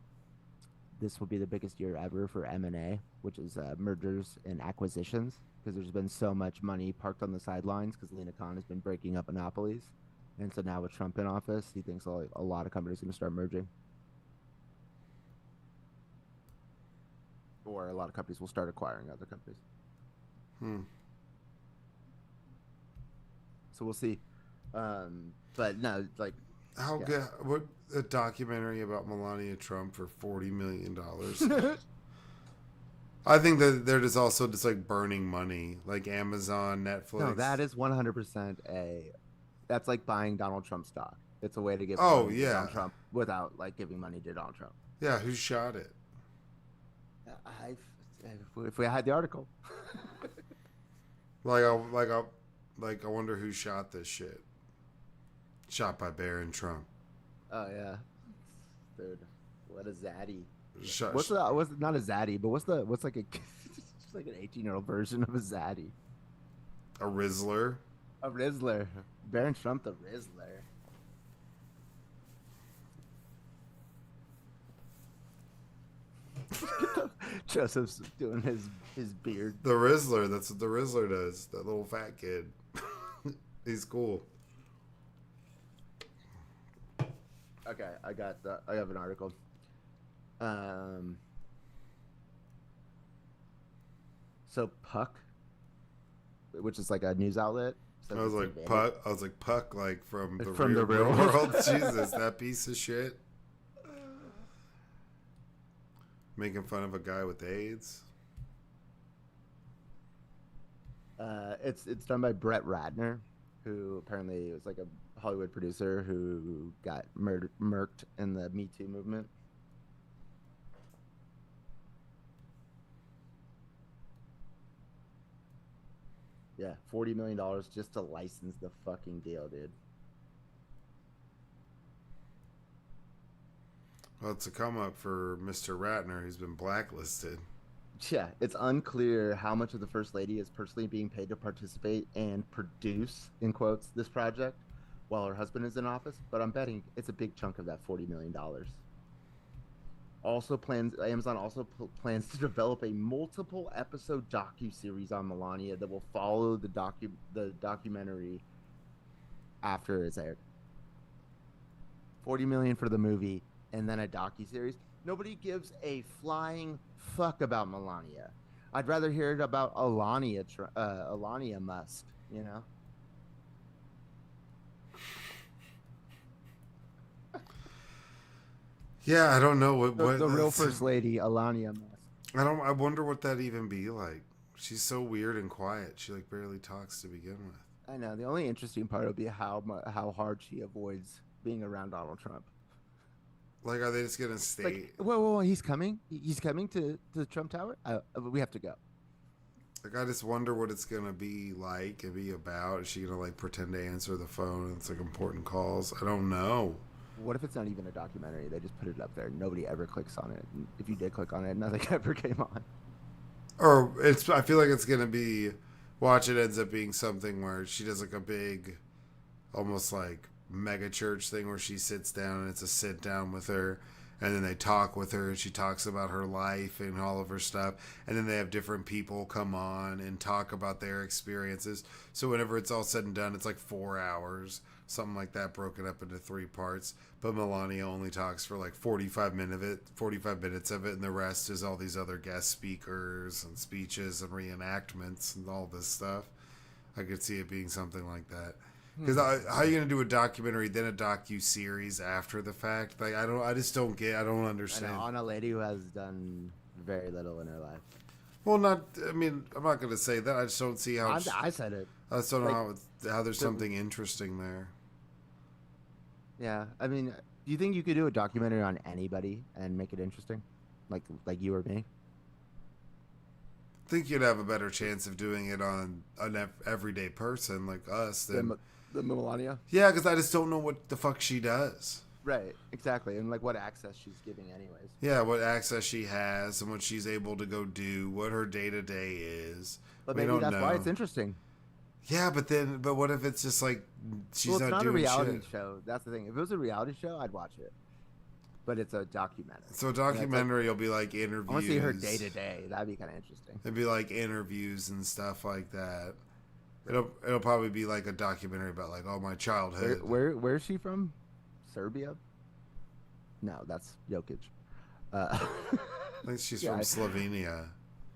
this will be the biggest year ever for M&A, which is mergers and acquisitions, because there's been so much money parked on the sidelines because Lena Khan has been breaking up monopolies. And so now with Trump in office, he thinks a lot of companies are going to start merging. Or a lot of companies will start acquiring other companies. So we'll see. But no, like... How good? What a documentary about Melania Trump for $40 million. I think that they're just also just like burning money, like Amazon, Netflix. No, that is 100% that's like buying Donald Trump stock. It's a way to get money to Donald Trump without like giving money to Donald Trump. Yeah, who shot it? If we had the article. I wonder who shot this shit. Shot by Barron Trump. Oh yeah, dude, what a zaddy! What's not a zaddy, but what's like a just like an 18-year-old version of a zaddy? A Rizzler. A Rizzler. Barron Trump, the Rizzler. Joseph's doing his beard. The Rizzler. That's what the Rizzler does. That little fat kid. He's cool. Okay, I have an article. So Puck, which is like a news outlet. I was like Puck, like from the from real, the real world. Jesus, that piece of shit. Making fun of a guy with AIDS. It's done by Brett Ratner, who apparently was like a Hollywood producer who got murked in the Me Too movement. Yeah, $40 million just to license the fucking deal, dude. Well, it's a come up for Mr. Ratner, who's been blacklisted. Yeah, it's unclear how much of the First Lady is personally being paid to participate and produce, in quotes, this project while her husband is in office, but I'm betting it's a big chunk of that $40 million. Also plans Amazon also plans to develop a multiple episode docu-series on Melania that will follow the documentary after it's aired. 40 million for the movie and then a docu-series. Nobody gives a flying fuck about Melania. I'd rather hear it about Alania Musk, you know? Yeah, I don't know what The real First Lady, Alania Musk. I wonder what that even be like. She's so weird and quiet. She like barely talks to begin with. I know. The only interesting part would be how hard she avoids being around Donald Trump. Like, are they just gonna stay? Like, whoa, he's coming. He's coming to the Trump Tower. We have to go. Like, I just wonder what it's gonna be like and be about. Is she gonna like pretend to answer the phone? It's like important calls. I don't know. What if it's not even a documentary? They just put it up there. Nobody ever clicks on it. And if you did click on it, nothing ever came on. Or it's. I feel like it's gonna be. Watch, it ends up being something where she does like a big, almost like mega church thing where she sits down and it's a sit down with her, and then they talk with her and she talks about her life and all of her stuff, and then they have different people come on and talk about their experiences. So whenever it's all said and done, it's like 4 hours, something like that, broken up into 3 parts. But Melania only talks for like 45 minutes of it, and the rest is all these other guest speakers and speeches and reenactments and all this stuff. I could see it being something like that. Because how are you gonna do a documentary then a docu-series after the fact? Like, I just don't get. I don't understand. On a lady who has done very little in her life. Well, not. I mean, I'm not gonna say that. I just don't see how. I said it. I just don't know how there's something interesting there. Yeah, I mean, do you think you could do a documentary on anybody and make it interesting, like you or me? I think you'd have a better chance of doing it on an everyday person like us than the Melania. Yeah, because I just don't know what the fuck she does. Right, exactly, and like what access she's giving, anyways. Yeah, what access she has and what she's able to go do, what her day to day is. But maybe that's why it's interesting. Yeah, but what if it's just like she's not doing a reality shit? show. That's the thing. If it was a reality show, I'd watch it. But it's a documentary. So a documentary will be like interviews. I want to see her day to day. That'd be kind of interesting. It'd be like interviews and stuff like that. It'll probably be like a documentary about like my childhood. Where is she from? Serbia? No, that's Jokic. I think she's from Slovenia.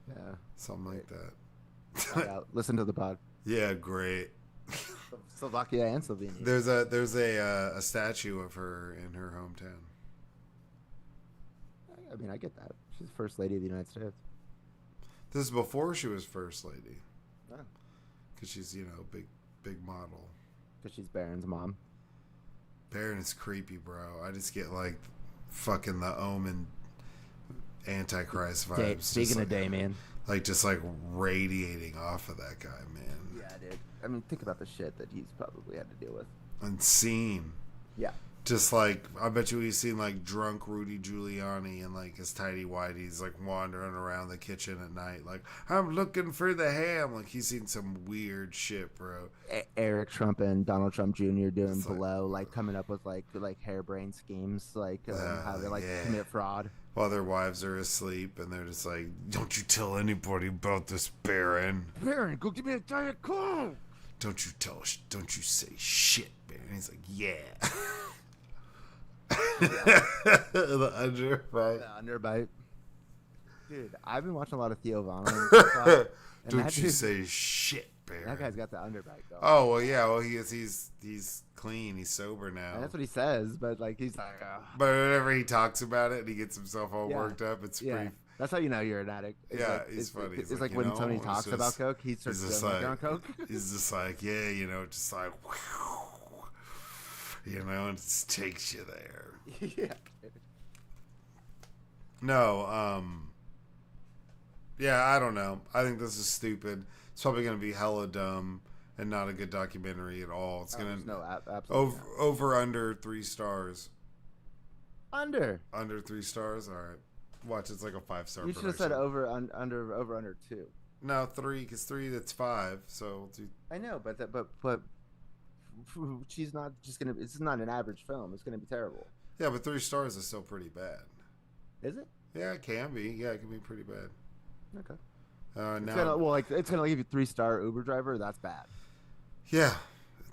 Yeah, something like that. Listen to the pod. Yeah, great. Slovakia and Slovenia. There's a statue of her in her hometown. I mean, I get that. She's the first lady of the United States. This is before she was first lady. Oh. Because she's, big model. Because she's Barron's mom. Barron is creepy, bro. I just get like fucking the Omen Antichrist vibes. Speaking of Damien. Like just like radiating off of that guy, man. Yeah, dude. I mean, think about the shit that he's probably had to deal with. Unseen. Yeah. Just like, I bet you we've seen like drunk Rudy Giuliani and like his tidy whities like wandering around the kitchen at night. Like, I'm looking for the ham. Like, he's seen some weird shit, bro. Eric Trump and Donald Trump Jr. doing below, like coming up with like harebrained schemes, like how they commit fraud. While their wives are asleep and they're just like, don't you tell anybody about this, Baron. Baron, go give me a Diet Coke. Don't you say shit, Baron. He's like, yeah. The underbite. The underbite. Dude, I've been watching a lot of Theo Von. Don't you say shit, Baron. That guy's got the underbite going. Oh, well, yeah. Well, he's clean. He's sober now. And that's what he says, but like he's like. But whenever he talks about it and he gets himself all worked up, it's pretty. That's how you know you're an addict. He's funny. It's like when Tony talks about Coke, he starts doing on Coke. He's just like, just like, it just takes you there. Yeah. No, yeah, I don't know. I think this is stupid. It's probably gonna be hella dumb and not a good documentary at all. It's gonna absolutely over under 3 stars. under. Under 3 stars. All right. Watch. It's like a 5-star. You should have said under 2. No, 3 because 3 that's 5. So I know, but she's not just gonna. It's not an average film. It's gonna be terrible. yeah, but 3 stars is still pretty bad. Is it? Yeah, it can be. Yeah, it can be pretty bad. Okay. Now, It's gonna give you 3-star Uber driver. That's bad. yeah,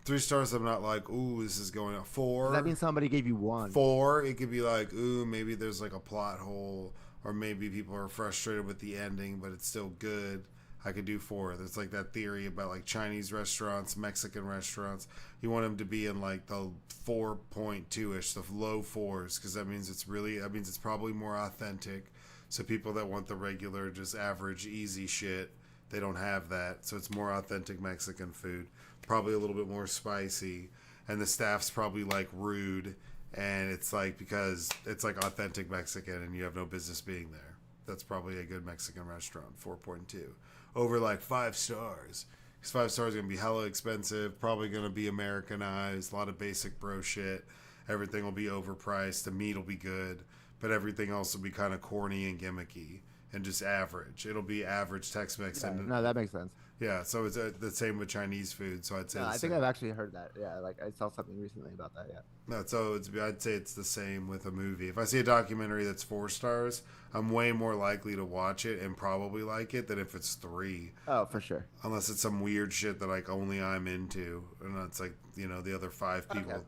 3 stars. I'm not like, ooh, this is going up. 4. Does that means somebody gave you 1. 4. It could be like, ooh, maybe there's like a plot hole, or maybe people are frustrated with the ending, but it's still good. I could do 4. There's like that theory about like Chinese restaurants, Mexican restaurants. You want them to be in like the 4.2ish, the low 4s, because that means it's probably more authentic. So people that want the regular, just average, easy shit, they don't have that. So it's more authentic Mexican food, probably a little bit more spicy, and the staff's probably like rude, and it's like because it's like authentic Mexican, and you have no business being there. That's probably a good Mexican restaurant. 4.2 over like 5 stars. Because 5 stars is gonna be hella expensive, probably gonna be Americanized, a lot of basic bro shit. Everything will be overpriced. The meat will be good, but everything else will be kind of corny and gimmicky and just average. It'll be average Tex-Mex. Yeah, no, that makes sense. Yeah, so it's the same with Chinese food. So I'd say I think I've actually heard that. Yeah, like I saw something recently about that. Yeah. No, so I'd say it's the same with a movie. If I see a documentary that's 4 stars, I'm way more likely to watch it and probably like it than if it's 3. Oh, for sure. Unless it's some weird shit that like only I'm into, and it's like the other 5 people. Okay.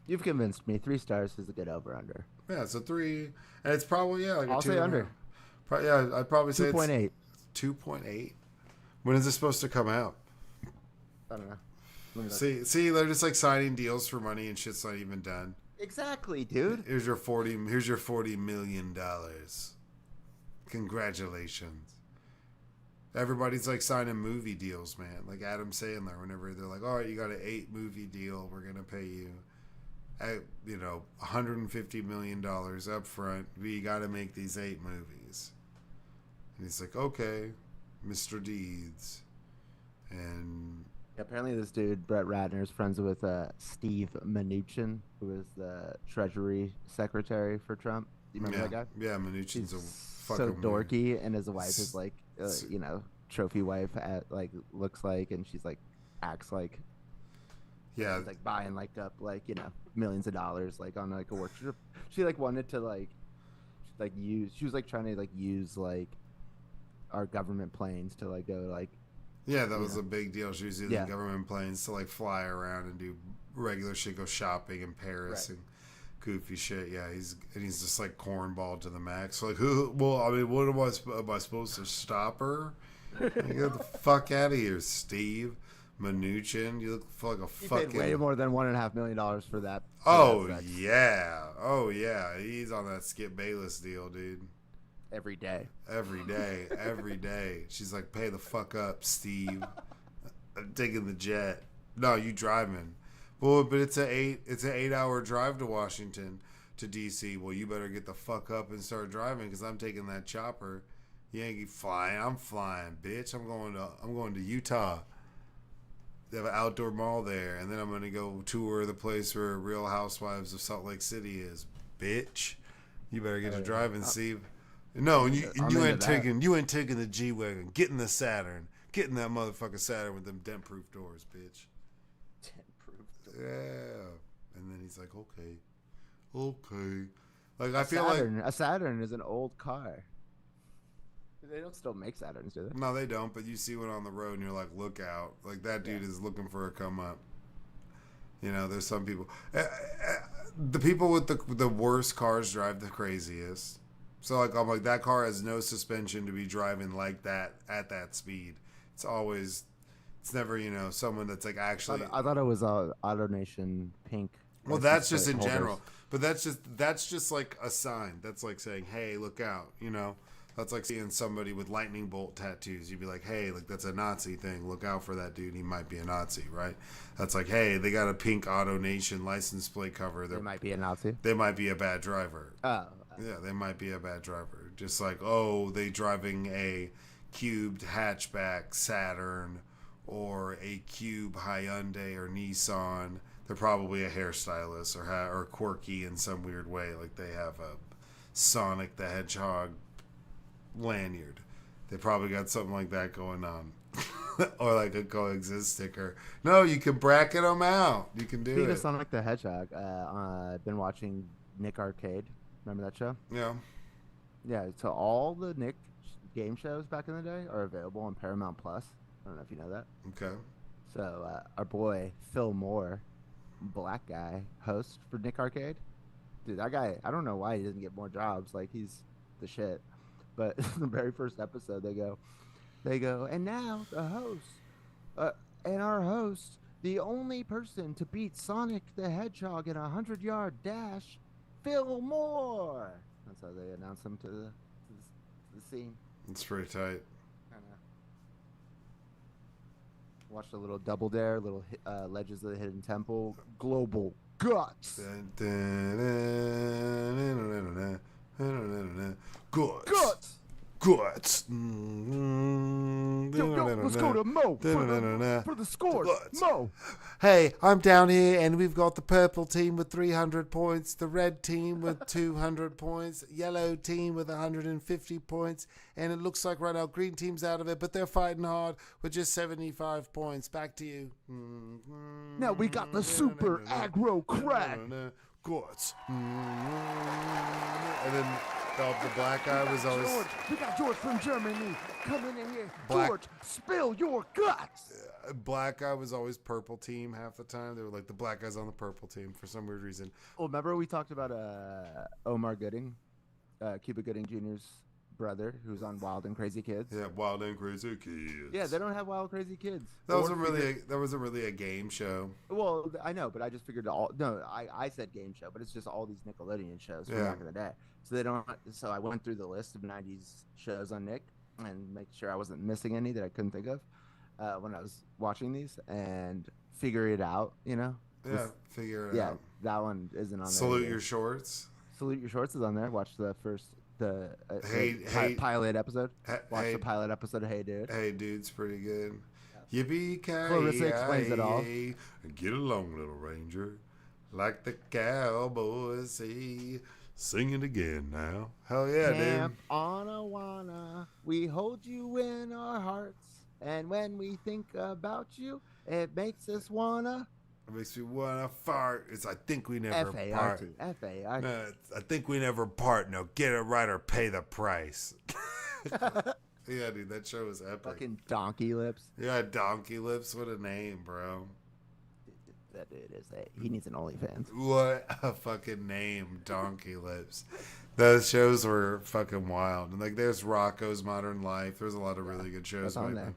You've convinced me. 3 stars is a good over under. Yeah, so 3, and it's probably like I'll say under. Yeah, I'd probably say 2.8. 2.8. When is this supposed to come out? I don't know. See, they're just like signing deals for money and shit's not even done. Exactly, dude. Here's your $40 million. Congratulations. Everybody's like signing movie deals, man. Like Adam Sandler, whenever they're like, all right, you got an 8 movie deal, we're gonna pay you $150 million up front. We got to make these 8 movies. And he's like, okay, Mr. Deeds. And apparently this dude, Brett Ratner, is friends with Steve Mnuchin, who is the Treasury Secretary for Trump. You remember that guy? Yeah, Mnuchin's so dorky, and his wife is like, trophy wife, looks like, and she's like, acts like. Yeah, she's like buying up millions of dollars on like a work trip. She wanted to use. She was trying to use our government planes to go Yeah, that was a big deal. She was using government planes to fly around and do regular shit, go shopping in Paris and goofy shit. Yeah, he's just cornball to the max. So who? Well, I mean, what am I supposed to stop her? Get the fuck out of here, Steve Mnuchin. You look like a fucking. Paid way more than $1.5 million for that. Oh yeah, he's on that Skip Bayless deal, dude. Every day. She's like, pay the fuck up, Steve. I'm taking the jet. No, you driving. Well, but it's an 8-hour drive to Washington to DC. Well, you better get the fuck up and start driving because I'm taking that chopper. You ain't flying. I'm flying, bitch. I'm going to Utah. They have an outdoor mall there, and then I'm gonna go tour the place where Real Housewives of Salt Lake City is, bitch. You better get to driving, Steve. No, and you ain't taking the G-Wagon. Get in the Saturn. Get in that motherfucking Saturn with them dent-proof doors, bitch. Dent-proof doors. Yeah. And then he's like, okay. I feel a Saturn is an old car. They don't still make Saturns, do they? No, they don't. But you see one on the road, and you're like, look out! That dude is looking for a come up. There's some people. The people with the worst cars drive the craziest. So I'm like, that car has no suspension to be driving like that at that speed. It's never someone that's actually. I thought it was AutoNation pink. Well, that's just in general, but that's just like a sign. That's like saying, hey, look out, That's like seeing somebody with lightning bolt tattoos. You'd be like, hey, that's a Nazi thing. Look out for that dude. He might be a Nazi, right? That's like, hey, they got a pink AutoNation license plate cover. They might be a Nazi. They might be a bad driver. Oh. Yeah, they might be a bad driver. Just like, oh, they driving a cubed hatchback Saturn or a cube Hyundai or Nissan, they're probably a hairstylist or quirky in some weird way. Like they have a Sonic the Hedgehog lanyard. They probably got something like that going on. Or like a coexist sticker. No, you can bracket them out. You can do Speaking it. of Sonic the Hedgehog, I've been watching Nick Arcade. Remember that show? Yeah. Yeah, so all the Nick game shows back in the day are available on Paramount Plus. I don't know if you know that. Okay. So our boy Phil Moore, black guy, host for Nick Arcade. Dude, that guy, I don't know why he doesn't get more jobs. Like, he's the shit. But the very first episode, they go, and now the host, and our host, the only person to beat Sonic the Hedgehog in a 100-yard dash, Phil Moore. That's how they announce him to the scene. It's pretty tight. Watched a little Double Dare, little Legends of the Hidden Temple, Global Guts. Guts. Guts. Yo, let's go to Mo for the scores. Mo. Hey, I'm down here, and we've got the purple team with 300 points, the red team with 200 points, yellow team with 150 points, and it looks like right now green team's out of it, but they're fighting hard with just 75 points. Back to you. Now we got the super aggro crack. Guts. And then the black guy was always... George, we got George from Germany coming in here. Black... George, spill your guts. Black guy was always purple team half the time. They were like, the black guy's on the purple team for some weird reason. Well, remember we talked about Omar Gooding, Cuba Gooding Jr.'s brother, who's on Wild and Crazy Kids. Yeah, Wild and Crazy Kids. Yeah, they don't have Wild Crazy Kids. That wasn't really a game show. Well, I know, but I just figured I said game show, but it's just all these Nickelodeon shows from back in the day. So they don't. So I went through the list of '90s shows on Nick and make sure I wasn't missing any that I couldn't think of when I was watching these and figure it out. You know. Yeah, figure it out. Yeah, that one isn't on there. Salute Your Shorts. Salute Your Shorts is on there. Watch the first. Pilot episode. Watch the pilot episode of Hey Dude. Hey Dude's pretty good. Yippee-ki-yay. Clarissa explains it all. Get along, little ranger. Like the cowboys say. Sing it again now. Hell yeah, Camp dude. Onawana, we hold you in our hearts. And when we think about you, it makes us wanna... It makes me wanna fart. It's I think we never part. F-A-R-T. No, I think we never part. Now get it right or pay the price. Yeah, dude, that show was epic. Fucking Donkey Lips. Yeah, Donkey Lips. What a name, bro. That dude is he needs an OnlyFans. What a fucking name, Donkey Lips. Those shows were fucking wild. And like, there's Rocco's Modern Life. There's a lot of really good shows. On there.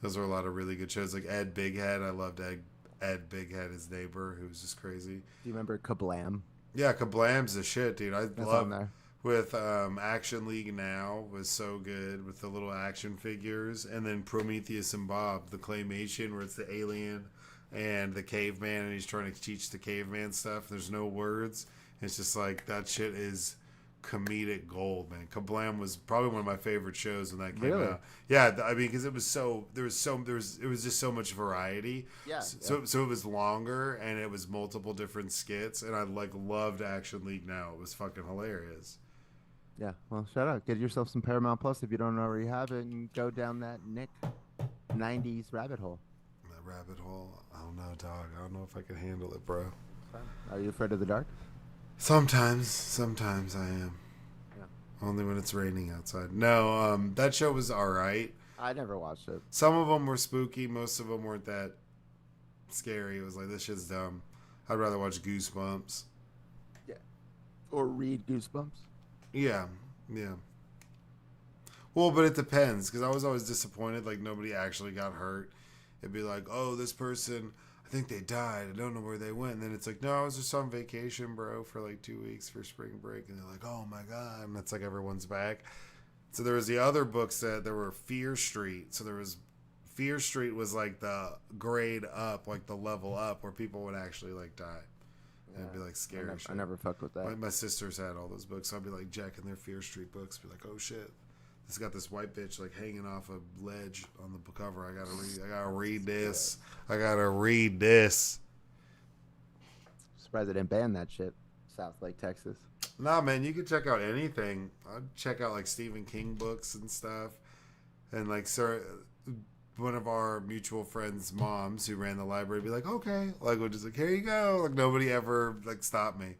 Those were a lot of really good shows. Like Ed Bighead. I loved Ed Bighead, his neighbor, who was just crazy. Do you remember Kablam? Yeah, Kablam's the shit, dude. I love there. With Action League Now was so good with the little action figures, and then Prometheus and Bob, the claymation where it's the alien and the caveman, and he's trying to teach the caveman stuff. There's no words. It's just like that shit is comedic gold, man. Kablam was probably one of my favorite shows when that came out. Yeah, I mean, because it was it was just so much variety. Yeah. So it was longer and it was multiple different skits, and I loved Action League Now. It was fucking hilarious. Yeah. Well, shout out. Get yourself some Paramount Plus if you don't already have it, and go down that Nick '90s rabbit hole. That rabbit hole. I don't know, dog. I don't know if I can handle it, bro. Are you afraid of the dark? Sometimes I am. Yeah. Only when it's raining outside. No, that show was all right. I never watched it. Some of them were spooky. Most of them weren't that scary. It was like, this shit's dumb. I'd rather watch Goosebumps. Yeah. Or read Goosebumps. Yeah. Well, but it depends, because I was always disappointed. Like, nobody actually got hurt. It'd be like, oh, this person, I think they died. I don't know where they went. And then it's like, no, I was just on vacation, bro, for like 2 weeks for spring break. And they're like, oh my God. And it's like everyone's back. So there was the other books that there were Fear Street. So there was Fear Street was like the grade up, like the level up, where people would actually like die. And it'd be like scary shit. I never fucked with that. My sisters had all those books. So I'd be like jacking their Fear Street books. Be like, oh shit. It's got this white bitch like hanging off a ledge on the cover. I gotta read this. I gotta read this. Surprised they didn't ban that shit. South Lake, Texas. Nah, man, you can check out anything. I'd check out like Stephen King books and stuff. And like, sir, one of our mutual friends' moms who ran the library would be like, okay, like we're just like, here you go. Like nobody ever like stopped me.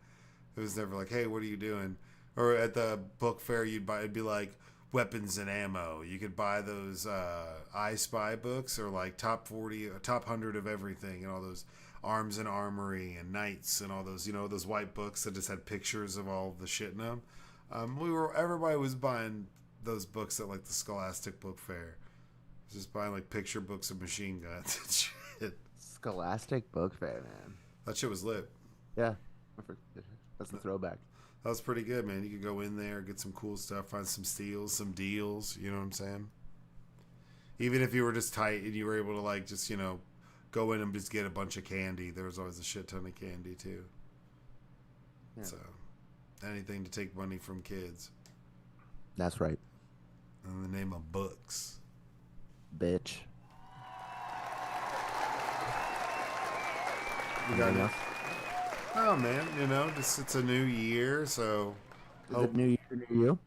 It was never like, hey, what are you doing? Or at the book fair, it'd be like weapons and ammo. You could buy those I Spy books or like top 40, top 100 of everything, and all those arms and armory and knights and all those, those white books that just had pictures of all the shit in them. Everybody was buying those books at like the Scholastic Book Fair. Just buying like picture books of machine guns and shit. Scholastic Book Fair, man. That shit was lit. Yeah. That's the throwback. That was pretty good, man. You could go in there, get some cool stuff, find some steals, some deals. You know what I'm saying? Even if you were just tight and you were able to like just, go in and just get a bunch of candy, there was always a shit ton of candy too. Yeah. So anything to take money from kids. That's right. In the name of books. Bitch. You got enough? Oh man, just it's a new year, so is it New Year, New You?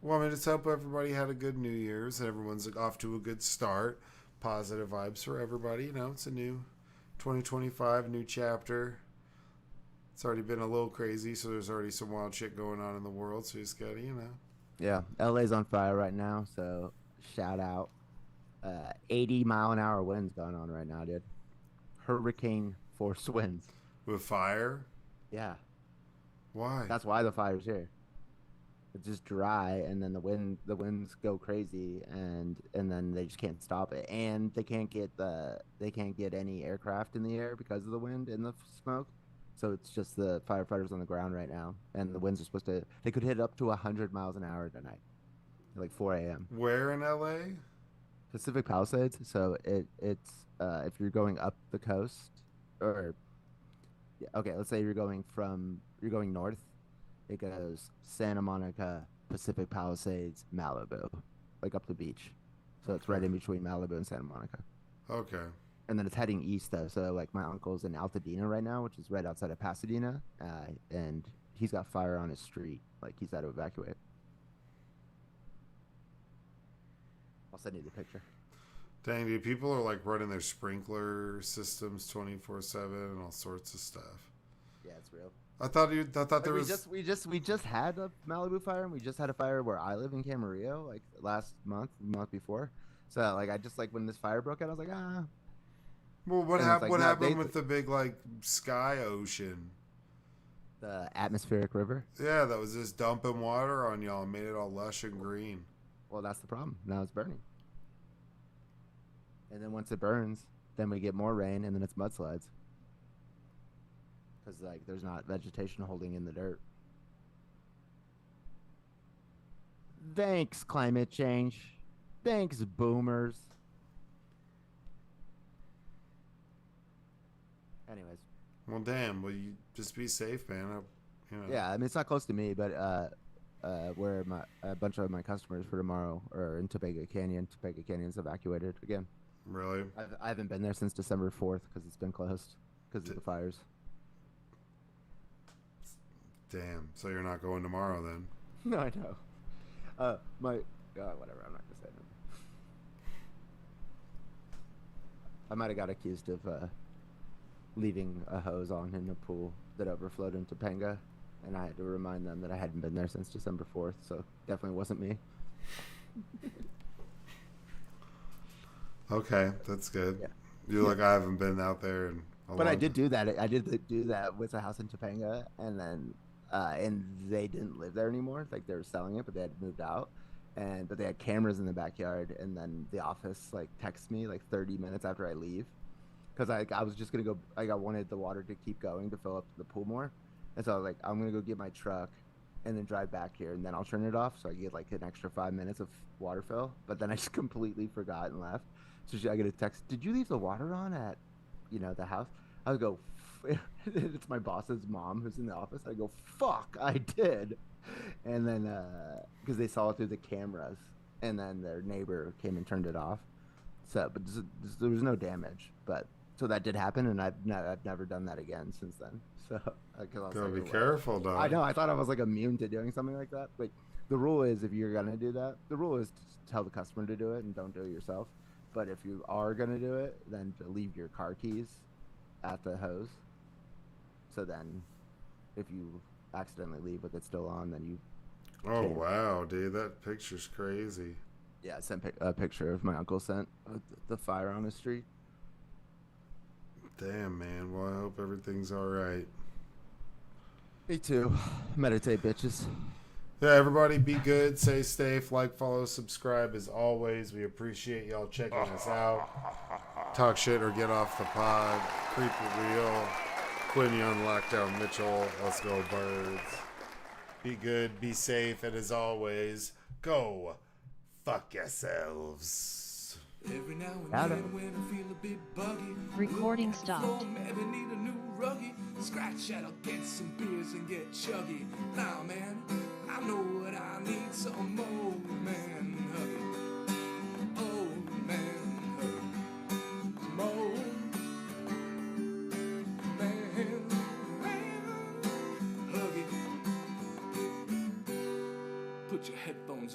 Well, I mean, just hope everybody had a good New Year's and everyone's off to a good start. Positive vibes for everybody. It's a new 2025, new chapter. It's already been a little crazy, so there's already some wild shit going on in the world. So you just gotta, Yeah, LA's on fire right now, so shout out. 80-mile-an-hour winds going on right now, dude. Hurricane force winds. With fire? Yeah. Why? That's why the fire's here. It's just dry, and then the winds go crazy, and then they just can't stop it, and they can't get any aircraft in the air because of the wind and the smoke. So it's just the firefighters on the ground right now, and the winds are they could hit up to 100 miles an hour tonight, like 4 a.m. Where in LA? Pacific Palisades. So it's if you're going up the coast, or let's say you're going north, it goes Santa Monica, Pacific Palisades, Malibu, like up the beach. So it's right in between Malibu and Santa Monica. Okay. And then it's heading east though. So like my uncle's in Altadena right now, which is right outside of Pasadena, and he's got fire on his street. Like he's had to evacuate. I'll send you the picture. Dang, dude, people are like running their sprinkler systems 24/7 and all sorts of stuff. Yeah, it's real. I thought there was. We just had a Malibu fire, and we just had a fire where I live in Camarillo, like last month before. So like I just like when this fire broke out, I was like Well, what happened? What happened with the big like sky ocean? The atmospheric river. Yeah, that was just dumping water on y'all and made it all lush and green. Well, that's the problem. Now it's burning. And then once it burns, then we get more rain, and then it's mudslides. Because like there's not vegetation holding in the dirt. Thanks, climate change. Thanks, boomers. Anyways. Well, damn. Well, you just be safe, man. Yeah, I mean it's not close to me, but where a bunch of my customers for tomorrow are in Topeka Canyon. Topeka Canyon's evacuated again. Really? I haven't been there since December 4th because it's been closed because of the fires. Damn. So you're not going tomorrow then? No, I know. Whatever. I'm not gonna say it. I might have got accused of leaving a hose on in a pool that overflowed into Topanga, and I had to remind them that I hadn't been there since December 4th, so definitely wasn't me. Okay, that's good. Yeah. You're like, I haven't been out there in But I did do that. I did do that with a house in Topanga, and then and they didn't live there anymore. Like they were selling it, but they had moved out, but they had cameras in the backyard. And then the office like texts me like 30 minutes after I leave, because I was just gonna go. I wanted the water to keep going to fill up the pool more, and so I was like, I'm gonna go get my truck, and then drive back here, and then I'll turn it off so I get like an extra 5 minutes of water fill. But then I just completely forgot and left. So I get a text. Did you leave the water on at, the house? I go, it's my boss's mom who's in the office. I go, fuck, I did. And then because they saw it through the cameras, and then their neighbor came and turned it off. So, but there was no damage. But so that did happen, and I've never done that again since then. So, because I was Gotta like, be careful, dog. I know. I thought I was like immune to doing something like that. Like the rule is, if you're gonna do that, the rule is to tell the customer to do it and don't do it yourself. But if you are gonna do it, then to leave your car keys at the hose. So then, if you accidentally leave with it still on, then you. Oh wow, dude, that picture's crazy. Yeah, I sent a picture of my uncle sent the fire on his street. Damn, man. Well, I hope everything's all right. Me too. Meditate, bitches. Yeah, everybody be good, stay safe, like, follow, subscribe as always. We appreciate y'all checking us out. Talk shit or get off the pod. Creep it real. Quinn Young, Lockdown Mitchell. Let's go, birds. Be good, be safe, and as always, go fuck yourselves. Every now and then when I feel a bit buggy, Recording stopped. maybe need a new ruggy. Scratch that, I'll get some beers and get chuggy. Nah, man, I know what I need, some more, man.